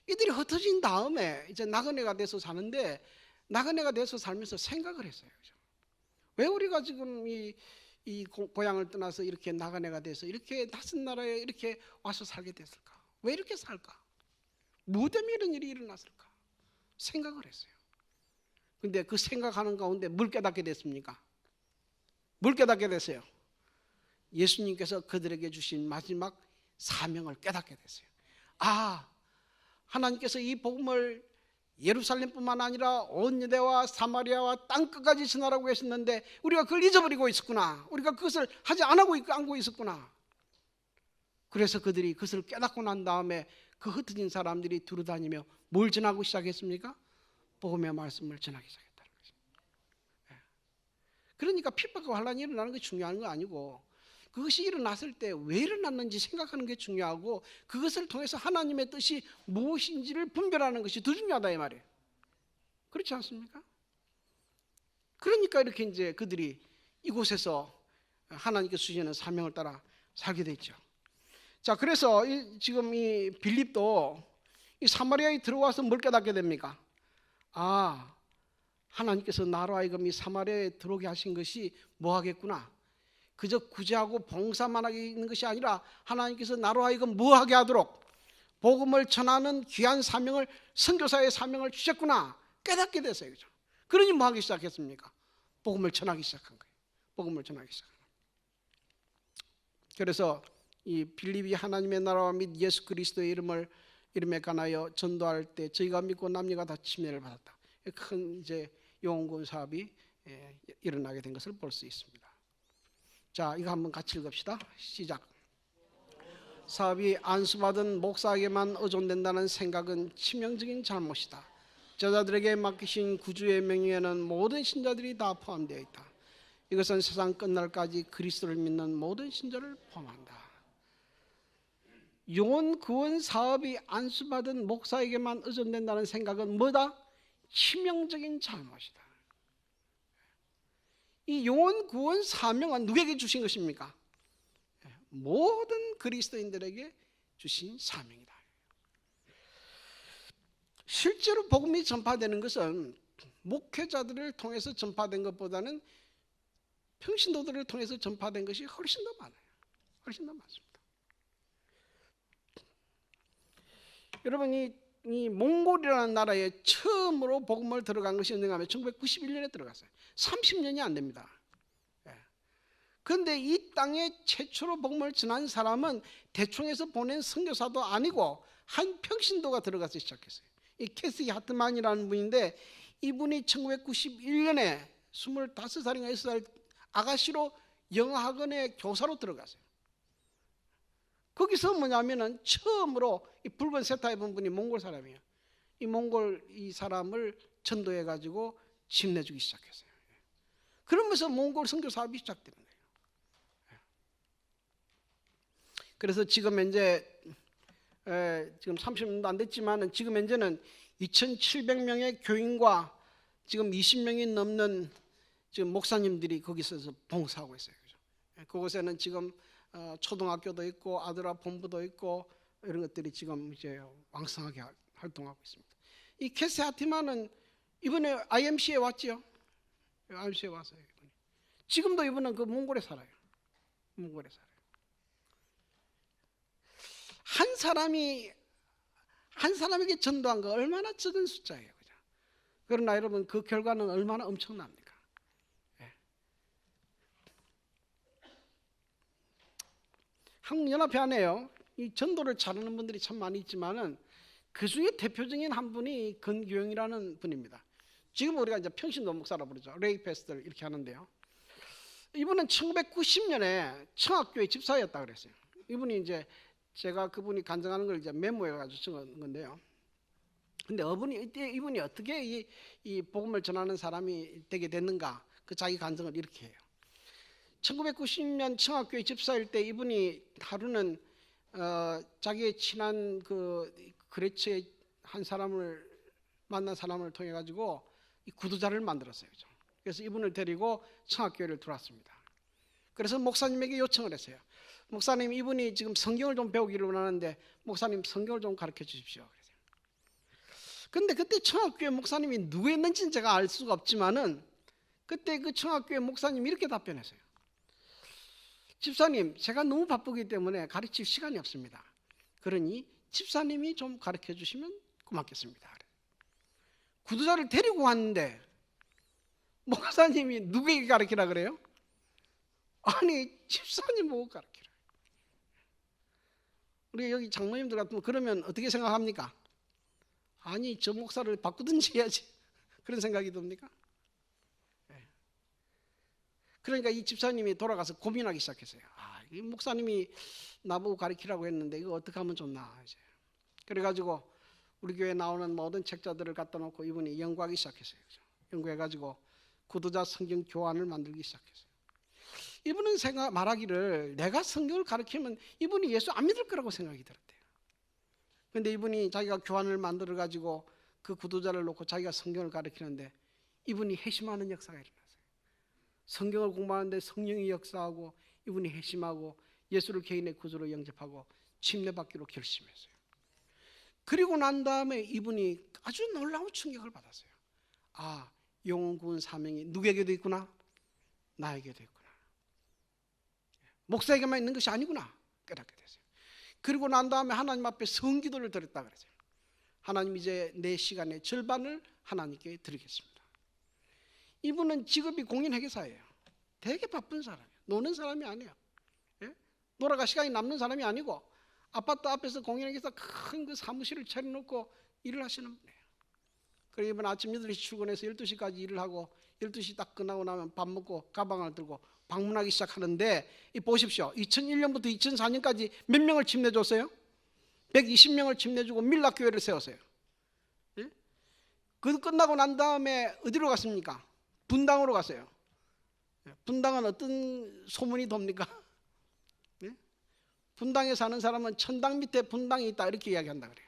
이들이 흩어진 다음에 이제 나그네가 돼서 사는데, 나그네가 돼서 살면서 생각을 했어요. 왜 우리가 지금 이 고향을 떠나서 이렇게 나그네가 돼서 이렇게 낯선 나라에 이렇게 와서 살게 됐을까? 왜 이렇게 살까? 뭐 때문에 이런 일이 일어났을까? 생각을 했어요. 근데 그 생각하는 가운데 뭘 깨닫게 됐습니까? 뭘 깨닫게 됐어요? 예수님께서 그들에게 주신 마지막 사명을 깨닫게 됐어요. 아, 하나님께서 이 복음을 예루살렘뿐만 아니라 온 유대와 사마리아와 땅끝까지 전하라고 하셨는데 우리가 그걸 잊어버리고 있었구나. 우리가 그것을 하지 않고 있었구나. 그래서 그들이 그것을 깨닫고 난 다음에 그 흩어진 사람들이 두루다니며 뭘 전하고 시작했습니까? 복음의 말씀을 전하기 시작했다는 거죠. 그러니까 핍박과 환란이 일어나는 게 중요한 거 아니고, 그것이 일어났을 때 왜 일어났는지 생각하는 게 중요하고, 그것을 통해서 하나님의 뜻이 무엇인지를 분별하는 것이 더 중요하다 이 말이에요. 그렇지 않습니까? 그러니까 이렇게 이제 그들이 이곳에서 하나님께서 주시는 사명을 따라 살게 됐죠. 자, 그래서 지금 이 빌립도 이 사마리아에 들어와서 뭘 깨닫게 됩니까? 아, 하나님께서 나로 하여금 이 사마리아에 들어오게 하신 것이 뭐 하겠구나. 그저 구제하고 봉사만 하게 있는 것이 아니라 하나님께서 나로 하여금 뭐 하게 하도록 복음을 전하는 귀한 사명을, 선교사의 사명을 주셨구나 깨닫게 됐어요. 그죠? 그러니 뭐 하기 시작했습니까? 복음을 전하기 시작한 거예요. 복음을 전하기 시작한 거예요. 그래서 이 빌립이 하나님의 나라와 및 예수 그리스도의 이름에 관하여 전도할 때 저희가 믿고 남녀가 다 침례를 받았다. 큰 이제 용군 사업이 일어나게 된 것을 볼 수 있습니다. 자, 이거 한번 같이 읽읍시다. 시작. 사업이 안수받은 목사에게만 의존된다는 생각은 치명적인 잘못이다. 저자들에게 맡기신 구주의 명예에는 모든 신자들이 다 포함되어 있다. 이것은 세상 끝날까지 그리스도를 믿는 모든 신자를 포함한다. 영혼 구원 사업이 안수받은 목사에게만 의존된다는 생각은 뭐다? 치명적인 잘못이다. 이 영혼 구원 사명은 누구에게 주신 것입니까? 모든 그리스도인들에게 주신 사명이다. 실제로 복음이 전파되는 것은 목회자들을 통해서 전파된 것보다는 평신도들을 통해서 전파된 것이 훨씬 더 많아요. 훨씬 더 많습니다. 여러분, 이 몽골이라는 나라에 처음으로 복음을 들어간 것이 언젠가 하면 1991년에 들어갔어요. 30년이 안 됩니다. 그런데 이 땅에 최초로 복음을 전한 사람은 대충해서 보낸 선교사도 아니고 한 평신도가 들어가서 시작했어요. 이 캐시 하트만이라는 분인데, 이분이 1991년에 25살인가 6살 아가씨로 영어학원에 교사로 들어갔어요. 거기서 뭐냐면은 처음으로 이 붉은 세타 입은 분이 몽골 사람이에요. 이 몽골 이 사람을 전도해 가지고 집내주기 시작했어요. 그러면서 몽골 선교 사업이 시작되는 거예요. 그래서 지금 현재 지금 30년도 안 됐지만 지금 현재는 2,700명의 교인과 지금 20명이 넘는 지금 목사님들이 거기서 봉사하고 있어요. 그곳에는 지금 초등학교도 있고 아들아 본부도 있고 이런 것들이 지금 이제 왕성하게 활동하고 있습니다. 이 캐시 하티만은 이번에 IMC에 왔지요. IMC에 왔어요. 지금도 이분은 그 몽골에 살아요. 몽골에 살아요. 한 사람에게 전도한 거 얼마나 적은 숫자예요, 그죠? 그러나 여러분 그 결과는 얼마나 엄청납니까? 예. 한국연합회 안에요, 이 전도를 잘하는 분들이 참 많이 있지만은 그 중에 대표적인 한 분이 건규영이라는 분입니다. 지금 우리가 이제 평신도 목사라 부르죠. 레이 패스터를 이렇게 하는데요. 이분은 1990년에 청학교의 집사였다 그랬어요. 이분이 이제 제가 그분이 간증하는 걸 이제 메모해 가지고 적은 건데요. 근데 이분이 어떻게 이 복음을 전하는 사람이 되게 됐는가? 그 자기 간증을 이렇게 해요. 1990년 청학교의 집사일 때 이분이 하루는 자기의 친한 그 그레츠의 한 사람을 만난 사람을 통해 가지고 이 구두자를 만들었어요. 그래서 이분을 데리고 청학교회를 들어왔습니다. 그래서 목사님에게 요청을 했어요. 목사님, 이분이 지금 성경을 좀 배우기를 원하는데 목사님 성경을 좀 가르쳐 주십시오. 그런데 그때 청학교회 목사님이 누구였는지는 제가 알 수가 없지만은 그때 그 청학교회 목사님이 이렇게 답변했어요. 집사님, 제가 너무 바쁘기 때문에 가르칠 시간이 없습니다. 그러니 집사님이 좀 가르쳐 주시면 고맙겠습니다. 구두자를 데리고 왔는데 목사님이 누구에게 가르치라 그래요? 아니, 집사님 보고 가르치라. 우리 여기 장모님들 같으면 그러면 어떻게 생각합니까? 아니, 저 목사를 바꾸든지 해야지. 그런 생각이 듭니까? 네. 그러니까 이 집사님이 돌아가서 고민하기 시작했어요. 이 목사님이 나보고 가르치라고 했는데 이거 어떻게 하면 좋나. 이제. 그래가지고 우리 교회에 나오는 모든 책자들을 갖다 놓고 이분이 연구하기 시작했어요. 연구해가지고 구두자 성경 교환을 만들기 시작했어요. 이분은 말하기를 내가 성경을 가르치면 이분이 예수 안 믿을 거라고 생각이 들었대요. 그런데 이분이 자기가 교환을 만들어가지고 그 구두자를 놓고 자기가 성경을 가르치는데 이분이 회심하는 역사가 일어났어요. 성경을 공부하는데 성령이 역사하고 이분이 회심하고 예수를 개인의 구주로 영접하고 침례받기로 결심했어요. 그리고 난 다음에 이분이 아주 놀라운 충격을 받았어요. 영혼 구원 사명이 누구에게도 있구나? 나에게도 있구나. 목사에게만 있는 것이 아니구나 깨닫게 됐어요. 그리고 난 다음에 하나님 앞에 성기도를 드렸다 그랬어요. 하나님, 이제 내 시간의 절반을 하나님께 드리겠습니다. 이분은 직업이 공인회계사예요. 되게 바쁜 사람이에요. 노는 사람이 아니에요. 예? 놀아갈 시간이 남는 사람이 아니고 아파트 앞에서 공인회계사 큰 그 사무실을 차려놓고 일을 하시는 분이에요. 그리고 이번 아침 8시 출근해서 12시까지 일을 하고 12시 딱 끝나고 나면 밥 먹고 가방을 들고 방문하기 시작하는데 이 보십시오. 2001년부터 2004년까지 몇 명을 침례줬어요? 120명을 침례주고 밀락교회를 세웠어요. 예? 그 끝나고 난 다음에 어디로 갔습니까? 분당으로 갔어요. 분당은 어떤 소문이 돕니까? 예? 분당에 사는 사람은 천당 밑에 분당이 있다 이렇게 이야기한다 그래요.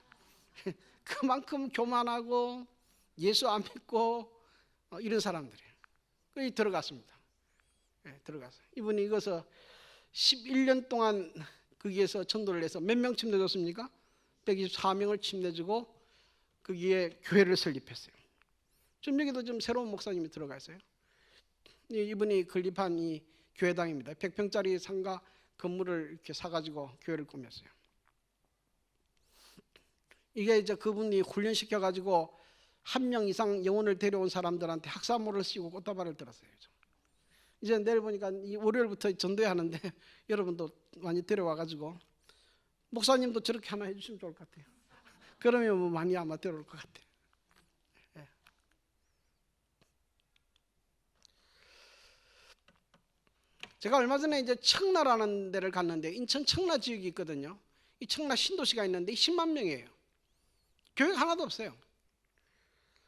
그만큼 교만하고 예수 안 믿고 이런 사람들이에요. 거기 들어갔습니다. 네, 들어가서 이분이 이것을 11년 동안 거기에서 전도를 해서 몇 명 침례줬습니까? 124명을 침례주고 거기에 교회를 설립했어요. 지금 여기도 좀 새로운 목사님이 들어가 있어요. 이분이 건립한 이 교회당입니다. 100평짜리 상가 건물을 이렇게 사가지고 교회를 꾸몄어요. 이게 이제 그분이 훈련시켜가지고 1명 이상 영혼을 데려온 사람들한테 학사모를 씌우고 꽃다발을 들었어요. 이제 내일 보니까 이 월요일부터 전도회 하는데 여러분도 많이 데려와가지고 목사님도 저렇게 하나 해주시면 좋을 것 같아요. 그러면 뭐 많이 아마 데려올 것 같아요. 예. 제가 얼마 전에 이제 청라라는 데를 갔는데 인천 청라 지역이 있거든요. 이 청라 신도시가 있는데 10만 명이에요. 교회가 하나도 없어요.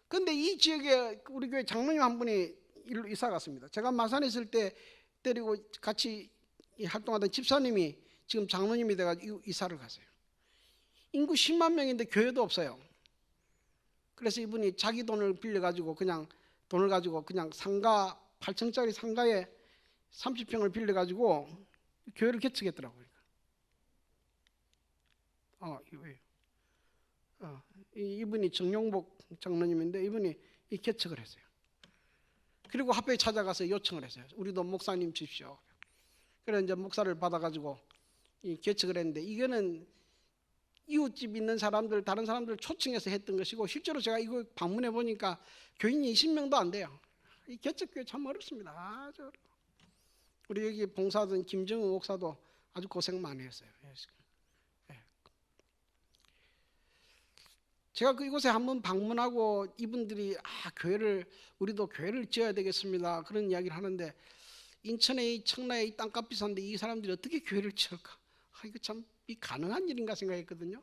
그런데 이 지역에 우리 교회 장로님 한 분이 일로 이사 갔습니다. 제가 마산에 있을 때 데리고 같이 활동하던 집사님이 지금 장로님이 돼가지고 이사를 갔어요. 인구 10만 명인데 교회도 없어요. 그래서 이분이 자기 돈을 빌려가지고 그냥 돈을 가지고 그냥 상가 8층짜리 상가에 30평을 빌려가지고 교회를 개척했더라고요. 이분이 정용복 장로님인데 이분이 이 개척을 했어요. 그리고 합회에 찾아가서 요청을 했어요. 우리도 목사님 주십시오. 그래서 이제 목사를 받아가지고 이 개척을 했는데 이거는 이웃집 있는 사람들, 다른 사람들 초청해서 했던 것이고 실제로 제가 이거 방문해 보니까 교인이 20명도 안 돼요. 이 개척교회 참 어렵습니다. 아주 어려워. 우리 여기 봉사하던 김정우 목사도 아주 고생 많이 했어요. 제가 이곳에 한번 방문하고 이분들이 교회를 우리도 교회를 지어야 되겠습니다. 그런 이야기를 하는데 인천의 이 청라에 이 땅값 비싼데 이 사람들이 어떻게 교회를 지을까? 이거 참 가능한 일인가 생각했거든요.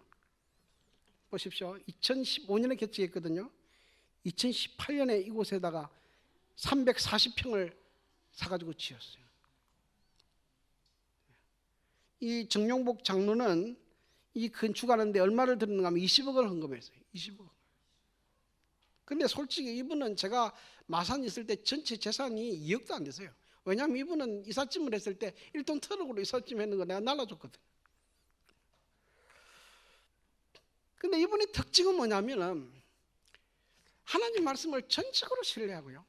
보십시오. 2015년에 개척했거든요. 2018년에 이곳에다가 340평을 사가지고 지었어요. 이 정용복 장로는 이 건축하는데 얼마를 들었는가 하면 20억을 헌금했어요. 20억. 근데 솔직히 이분은 제가 마산 있을 때 전체 재산이 2억도 안 됐어요. 왜냐하면 이분은 이삿짐을 했을 때 1톤 트럭으로 이삿짐 했는 거 내가 날라줬거든. 근데 이분의 특징은 뭐냐면은 하나님 말씀을 전적으로 신뢰하고요.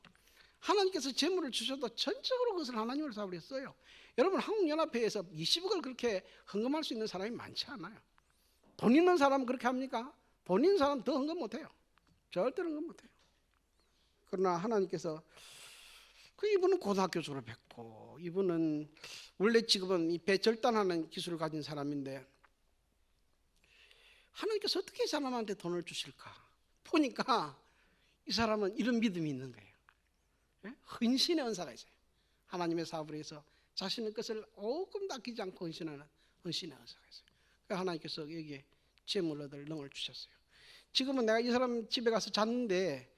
하나님께서 재물을 주셔도 전적으로 그것을 하나님을 사버렸어요. 여러분 한국연합회에서 20억을 그렇게 헌금할 수 있는 사람이 많지 않아요. 돈 있는 사람은 그렇게 합니까? 돈 있는 사람은 더 헌금 못해요. 절대로 헌금 못해요. 그러나 하나님께서 이분은 고등학교 졸업했고 이분은 원래 직업은 이 배절단하는 기술을 가진 사람인데 하나님께서 어떻게 이 사람한테 돈을 주실까? 보니까 이 사람은 이런 믿음이 있는 거예요. 헌신의 은사가 있어요. 하나님의 사업을 해서 자신의 것을 조금 아끼지 않고 헌신하는 헌신의 은사가 있어요. 하나님께서 여기에 재물 얻을 능을 주셨어요. 지금은 내가 이 사람 집에 가서 잤는데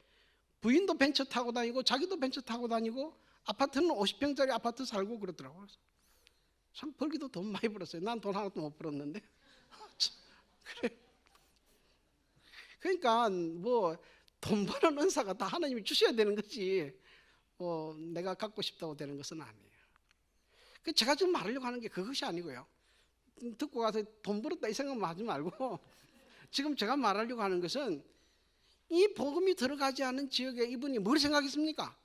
부인도 벤처 타고 다니고 자기도 벤처 타고 다니고 아파트는 50평짜리 아파트 살고 그러더라고요. 참 벌기도 돈 많이 벌었어요. 난 돈 하나도 못 벌었는데. 그래. 그러니까 뭐 돈 버는 은사가 다 하나님이 주셔야 되는 거지 내가 갖고 싶다고 되는 것은 아니에요. 제가 지금 말하려고 하는 게 그것이 아니고요. 듣고 가서 돈 벌었다 이 생각만 하지 말고 지금 제가 말하려고 하는 것은 이 복음이 들어가지 않은 지역에 이분이 뭘 생각했습니까?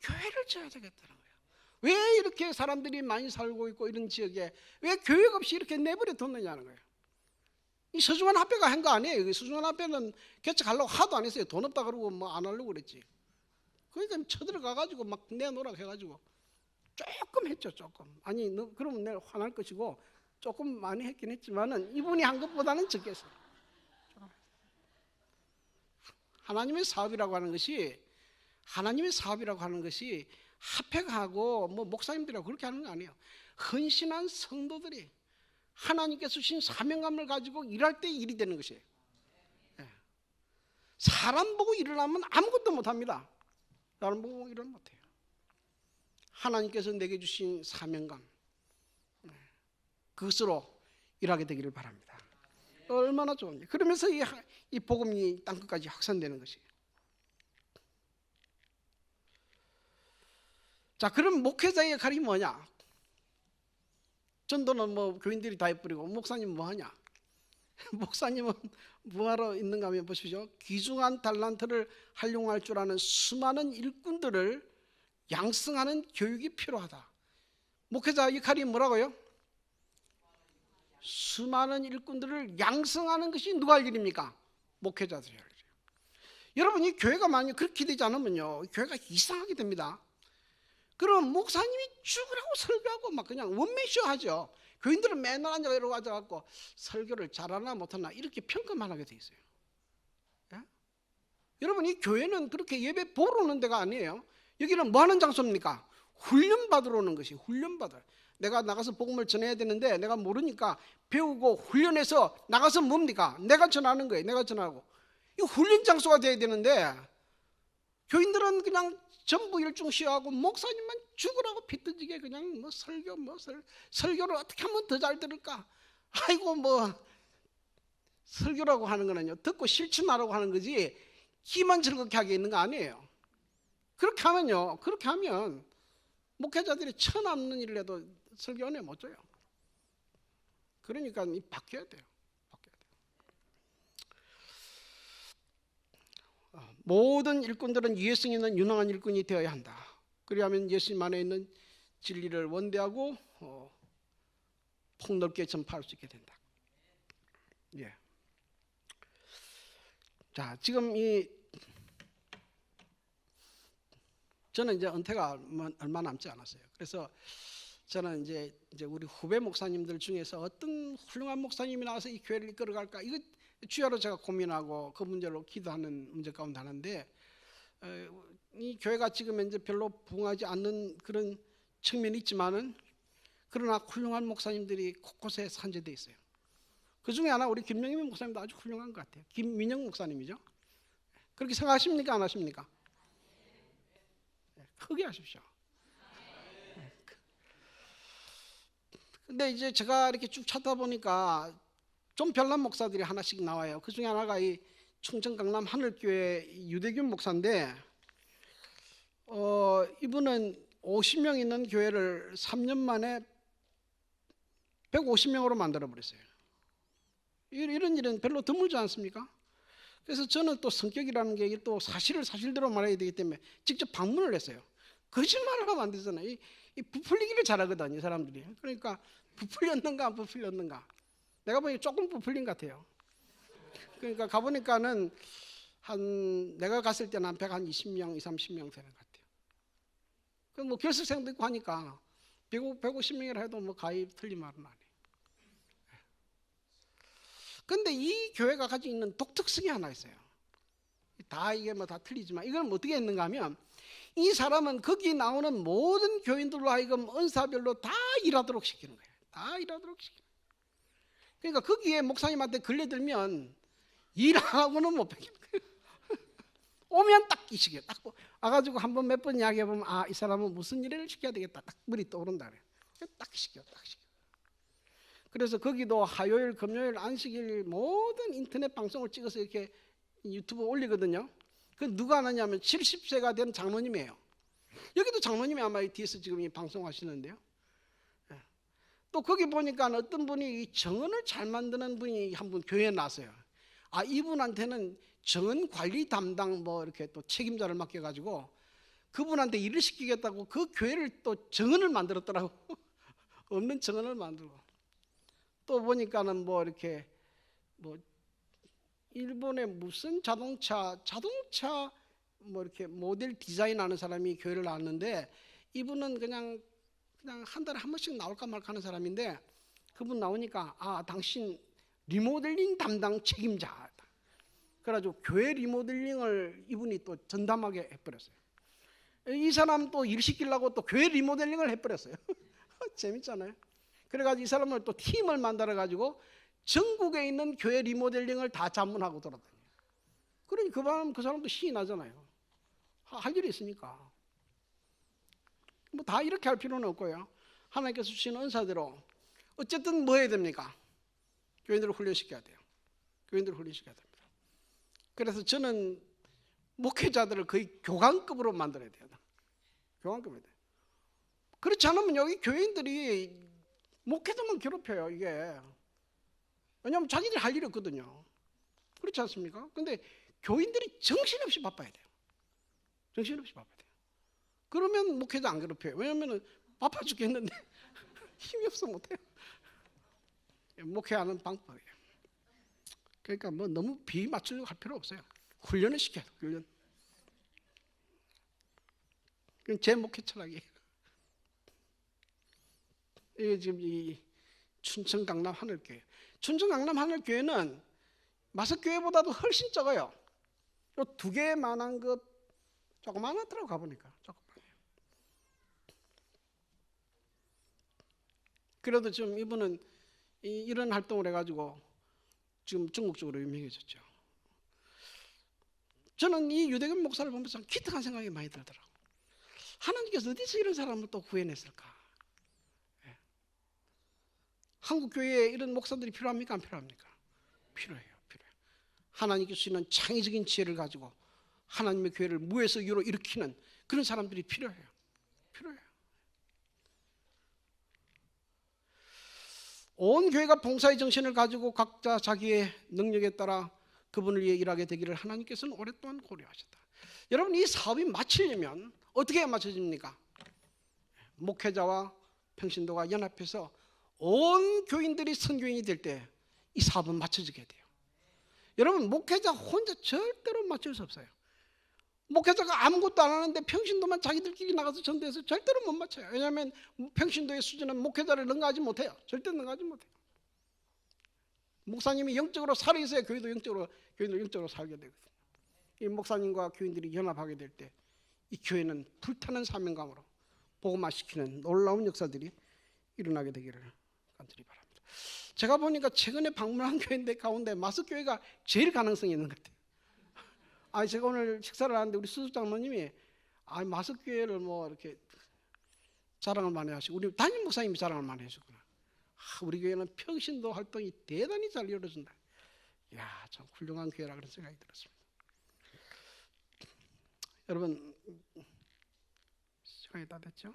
교회를 지어야 되겠다는 거예요. 왜 이렇게 사람들이 많이 살고 있고 이런 지역에 왜 교육 없이 이렇게 내버려 뒀느냐는 거예요. 이 서중환 합회가 한 거 아니에요. 서중환 합회는 개척하려고 하도 안 했어요. 돈 없다 그러고 뭐 안 하려고 그랬지. 그러니까 쳐들어가가지고 막 내놓으라고 해가지고 조금 했죠. 조금. 아니 그러면 내가 화날 것이고 조금 많이 했긴 했지만은 이분이 한 것보다는 적겠어요. 하나님의 사업이라고 하는 것이 합회하고 뭐 목사님들하고 그렇게 하는 거 아니에요. 헌신한 성도들이 하나님께서 주신 사명감을 가지고 일할 때 일이 되는 것이에요. 사람 보고 일을 하면 아무것도 못합니다. 사람 보고 일을 못해요. 하나님께서 내게 주신 사명감, 그것으로 일하게 되기를 바랍니다. 얼마나 좋은지. 그러면서 이 복음이 땅끝까지 확산되는 것이에요. 자, 그럼 목회자의 역할이 뭐냐? 전도는 뭐 교인들이 다 해버리고 목사님 뭐 하냐? 목사님은 뭐하러 있는가 하면 보십시오. 귀중한 달란트를 활용할 줄 아는 수많은 일꾼들을 양성하는 교육이 필요하다. 목회자 역할이 뭐라고요? 수많은 일꾼들을 양성하는 것이 누가 할 일입니까? 목회자들이 할 일이에요. 여러분, 이 교회가 만약 그렇게 되지 않으면요, 교회가 이상하게 됩니다. 그럼 목사님이 죽으라고 설교하고 막 그냥 원맨쇼 하죠. 교인들은 맨날 앉아 이러고 앉아갖고 설교를 잘하나 못하나 이렇게 평가만 하게 돼 있어요. 예? 여러분, 이 교회는 그렇게 예배 보러 오는 데가 아니에요. 여기는 뭐 하는 장소입니까? 훈련 받으러 오는 것이 훈련 받아요. 내가 나가서 복음을 전해야 되는데 내가 모르니까 배우고 훈련해서 나가서 뭡니까? 내가 전하는 거예요. 내가 전하고. 이 훈련 장소가 돼야 되는데 교인들은 그냥 전부 일중 쉬어하고 목사님만 죽으라고 피터지게 그냥 뭐 설교를 어떻게 하면 더 잘 들을까? 아이고 뭐 설교라고 하는 거는요, 듣고 실천하라고 하는 거지 기만 즐겁게 하게 있는 거 아니에요. 그렇게 하면 목회자들이 천없는 일을 해도 설교 은혜 못 줘요. 그러니까 바뀌어야 돼요. 모든 일꾼들은 유해성 있는 유능한 일꾼이 되어야 한다. 그리하면 예수님 안에 있는 진리를 원대하고 폭넓게 전파할 수 있게 된다. 예. 자, 지금 저는 이제 은퇴가 얼마 남지 않았어요. 그래서 저는 이제 우리 후배 목사님들 중에서 어떤 훌륭한 목사님이 나와서 이 교회를 이끌어갈까, 이거 주야로 제가 고민하고 그 문제로 기도하는 문제 가운데 하는데, 이 교회가 지금 이제 별로 부흥하지 않는 그런 측면이 있지만은 그러나 훌륭한 목사님들이 곳곳에 산재되어 있어요. 그 중에 하나 우리 김명희 목사님도 아주 훌륭한 것 같아요. 김민영 목사님이죠. 그렇게 생각하십니까? 안 하십니까? 크게 하십시오. 근데 이제 제가 이렇게 쭉 찾다 보니까 좀 별난 목사들이 하나씩 나와요. 그 중에 하나가 이 충청 강남 하늘교회 유대균 목사인데, 이분은 50명 있는 교회를 3년 만에 150명으로 만들어 버렸어요. 이런 일은 별로 드물지 않습니까? 그래서 저는 또 성격이라는 게 또 사실을 사실대로 말해야 되기 때문에 직접 방문을 했어요. 거짓말을 하면 안 되잖아요. 이 부풀리기를 잘하거든요, 이 사람들이. 그러니까 부풀렸는가 안 부풀렸는가. 내가 보니 조금 부풀린 것 같아요. 그러니까 가보니까는 내가 갔을 때는 한 120명, 30명 되는 것 같아요. 그 뭐 결석생도 있고 하니까 150명이라 해도 뭐 가히 틀린 말은 아니에요. 근데 이 교회가 가지고 있는 독특성이 하나 있어요. 다 이게 뭐 다 틀리지만 이건 어떻게 했는가 하면, 이 사람은 거기 나오는 모든 교인들로 하여금 은사별로 다 일하도록 시키는 거예요. 다 일하도록 시키는 거예요. 그러니까 거기에 목사님한테 걸려들면 일 안 하고는 못 베기는 거예요. 오면 딱 이 시켜요. 딱 와가지고 한 번 몇 번 이야기해보면, 아, 이 사람은 무슨 일을 시켜야 되겠다. 딱 머리 떠오른다 그래요. 딱 시켜. 그래서 거기도 화요일, 금요일, 안식일 모든 인터넷 방송을 찍어서 이렇게 유튜브에 올리거든요. 그 누가 하느냐면 70세가 된 장로님이에요. 여기도 장로님이 아마 뒤에서 지금 이 방송하시는데요. 또 거기 보니까 어떤 분이 이 정원을 잘 만드는 분이 한 분 교회에 나왔어요. 아, 이분한테는 정원 관리 담당 뭐 이렇게 또 책임자를 맡겨가지고 그분한테 일을 시키겠다고 그 교회를 또 정원을 만들었더라고. 없는 정원을 만들고. 또 보니까는 뭐 이렇게 뭐 일본의 무슨 자동차 뭐 이렇게 모델 디자인하는 사람이 교회를 나왔는데, 이분은 그냥 한 달에 한 번씩 나올까 말까 하는 사람인데, 그분 나오니까, 아, 당신 리모델링 담당 책임자. 그래가지고 교회 리모델링을 이분이 또 전담하게 해버렸어요. 이 사람 또 일 시키려고 또 교회 리모델링을 해버렸어요. 재밌잖아요. 그래가지고 이 사람을 또 팀을 만들어가지고 전국에 있는 교회 리모델링을 다 자문하고 돌아다녀요. 그러니 그 사람도 신이 나잖아요. 할 일이 있으니까. 뭐 다 이렇게 할 필요는 없고요. 하나님께서 주신 은사대로 어쨌든 뭐 해야 됩니까? 교인들을 훈련시켜야 돼요. 교인들을 훈련시켜야 됩니다. 그래서 저는 목회자들을 거의 교관급으로 만들어야 돼요. 교관급이 돼요. 그렇지 않으면 여기 교인들이 목회자만 괴롭혀요. 이게 왜냐하면 자기들이 할 일이 없거든요. 그렇지 않습니까? 근데 교인들이 정신없이 바빠야 돼요. 정신없이 바빠야 돼요. 그러면 목회자 안 괴롭혀요. 왜냐하면 바빠 죽겠는데 힘이 없어 못해요. 목회하는 방법이에요. 그러니까 뭐 너무 비맞추려고 할 필요 없어요. 훈련을 시켜요. 훈련. 그건 제 목회 철학이에요. 이게 지금 이 춘천 강남 하늘교회. 춘천 강남 하늘교회는 마석교회보다도 훨씬 적어요. 또 2개만한 것 조그만하더라고 가보니까. 조그만해요. 그래도 지금 이분은 이런 활동을 해가지고 지금 중국적으로 유명해졌죠. 저는 이 유대근 목사를 보면서 기특한 생각이 많이 들더라고요. 하나님께서 어디서 이런 사람을 또 구해냈을까? 예. 한국 교회에 이런 목사들이 필요합니까? 안 필요합니까? 필요해요. 필요해요. 하나님께서 주시는 창의적인 지혜를 가지고 하나님의 교회를 무에서 유로 일으키는 그런 사람들이 필요해요. 필요해요. 온 교회가 봉사의 정신을 가지고 각자 자기의 능력에 따라 그분을 위해 일하게 되기를 하나님께서는 오랫동안 고려하셨다. 여러분, 이 사업이 마치려면 어떻게 마쳐집니까? 목회자와 평신도가 연합해서 온 교인들이 선교인이 될 때 이 사업은 마쳐지게 돼요. 여러분, 목회자 혼자 절대로 맞출 수 없어요. 목회자가 아무것도 안 하는데 평신도만 자기들끼리 나가서 전도해서 절대로 못 맞춰요. 왜냐하면 평신도의 수준은 목회자를 능가하지 못해요. 절대 능가하지 못해요. 목사님이 영적으로 살아있어야 교회도 영적으로 살게 되거든요. 이 목사님과 교인들이 연합하게 될 때 이 교회는 불타는 사명감으로 복음화시키는 놀라운 역사들이 일어나게 되기를 간절히 바랍니다. 제가 보니까 최근에 방문한 교회인데 가운데 마석교회가 제일 가능성이 있는 것 같아요. 제가 오늘 식사를 하는데 우리 수석 장로님이 마석교회를 뭐 이렇게 자랑을 많이 하시고 우리 담임 목사님이 자랑을 많이 해주구나. 우리 교회는 평신도 활동이 대단히 잘 이루어진다. 이야, 참 훌륭한 교회라 그런 생각이 들었습니다. 여러분, 시간이 다 됐죠?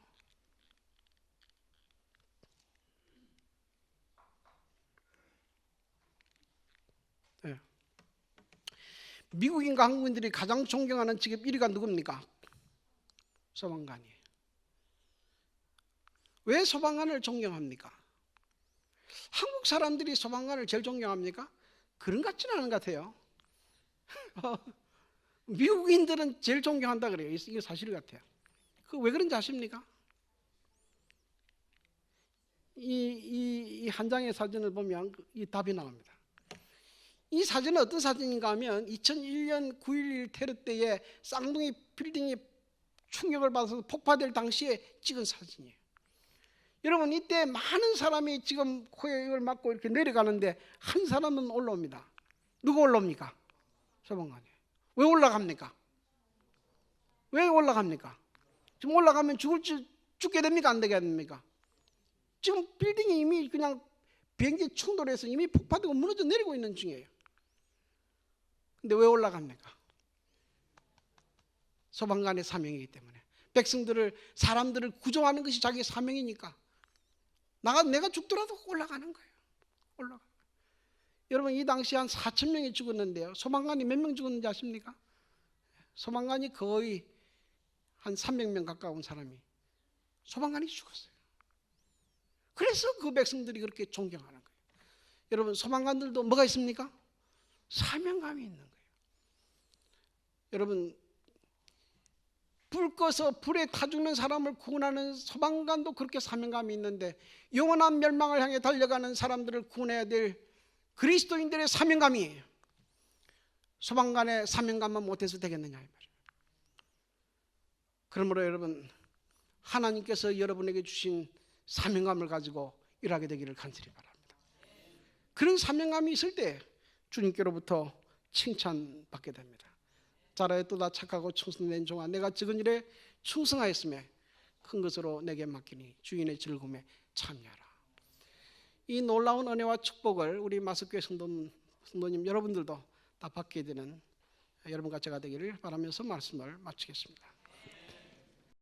네. 미국인과 한국인들이 가장 존경하는 직업 1위가 누굽니까? 소방관이에요. 왜 소방관을 존경합니까? 한국 사람들이 소방관을 제일 존경합니까? 그런 것 같지는 않은 것 같아요. 미국인들은 제일 존경한다 그래요. 이게 사실 같아요. 왜 그런지 아십니까? 이 한 장의 사진을 보면 이 답이 나옵니다. 이 사진은 어떤 사진인가 하면 2001년 9.11 테러 때에 쌍둥이 빌딩이 충격을 받아서 폭파될 당시에 찍은 사진이에요. 여러분, 이때 많은 사람이 지금 코에 이걸 맞고 이렇게 내려가는데 한 사람은 올라옵니다. 누가 올라옵니까? 소방관이. 왜 올라갑니까? 왜 올라갑니까? 지금 올라가면 죽게 됩니까? 안 되게 됩니까? 지금 빌딩이 이미 그냥 비행기 충돌해서 이미 폭파되고 무너져 내리고 있는 중이에요. 근데 왜 올라갑니까? 소방관의 사명이기 때문에. 사람들을 구조하는 것이 자기의 사명이니까. 내가 죽더라도 올라가는 거예요. 올라가. 여러분, 이 당시 한 4,000명이 죽었는데요. 소방관이 몇 명 죽었는지 아십니까? 소방관이 거의 한 300명 가까운 사람이 소방관이 죽었어요. 그래서 그 백성들이 그렇게 존경하는 거예요. 여러분, 소방관들도 뭐가 있습니까? 사명감이 있는 거예요. 여러분, 불 꺼서 불에 타 죽는 사람을 구원하는 소방관도 그렇게 사명감이 있는데 영원한 멸망을 향해 달려가는 사람들을 구원해야 될 그리스도인들의 사명감이 소방관의 사명감만 못해서 되겠느냐 이 말이에요. 그러므로 여러분, 하나님께서 여러분에게 주신 사명감을 가지고 일하게 되기를 간절히 바랍니다. 그런 사명감이 있을 때 주님께로부터 칭찬받게 됩니다. 잘하였도다 착하고 충성된 종아, 내가 적은 일에 충성하였으며 큰 것으로 내게 맡기니 주인의 즐거움에 참여하라. 이 놀라운 은혜와 축복을 우리 마석교회 성도님 여러분들도 다 받게 되는 여러분과 제가 되기를 바라면서 말씀을 마치겠습니다.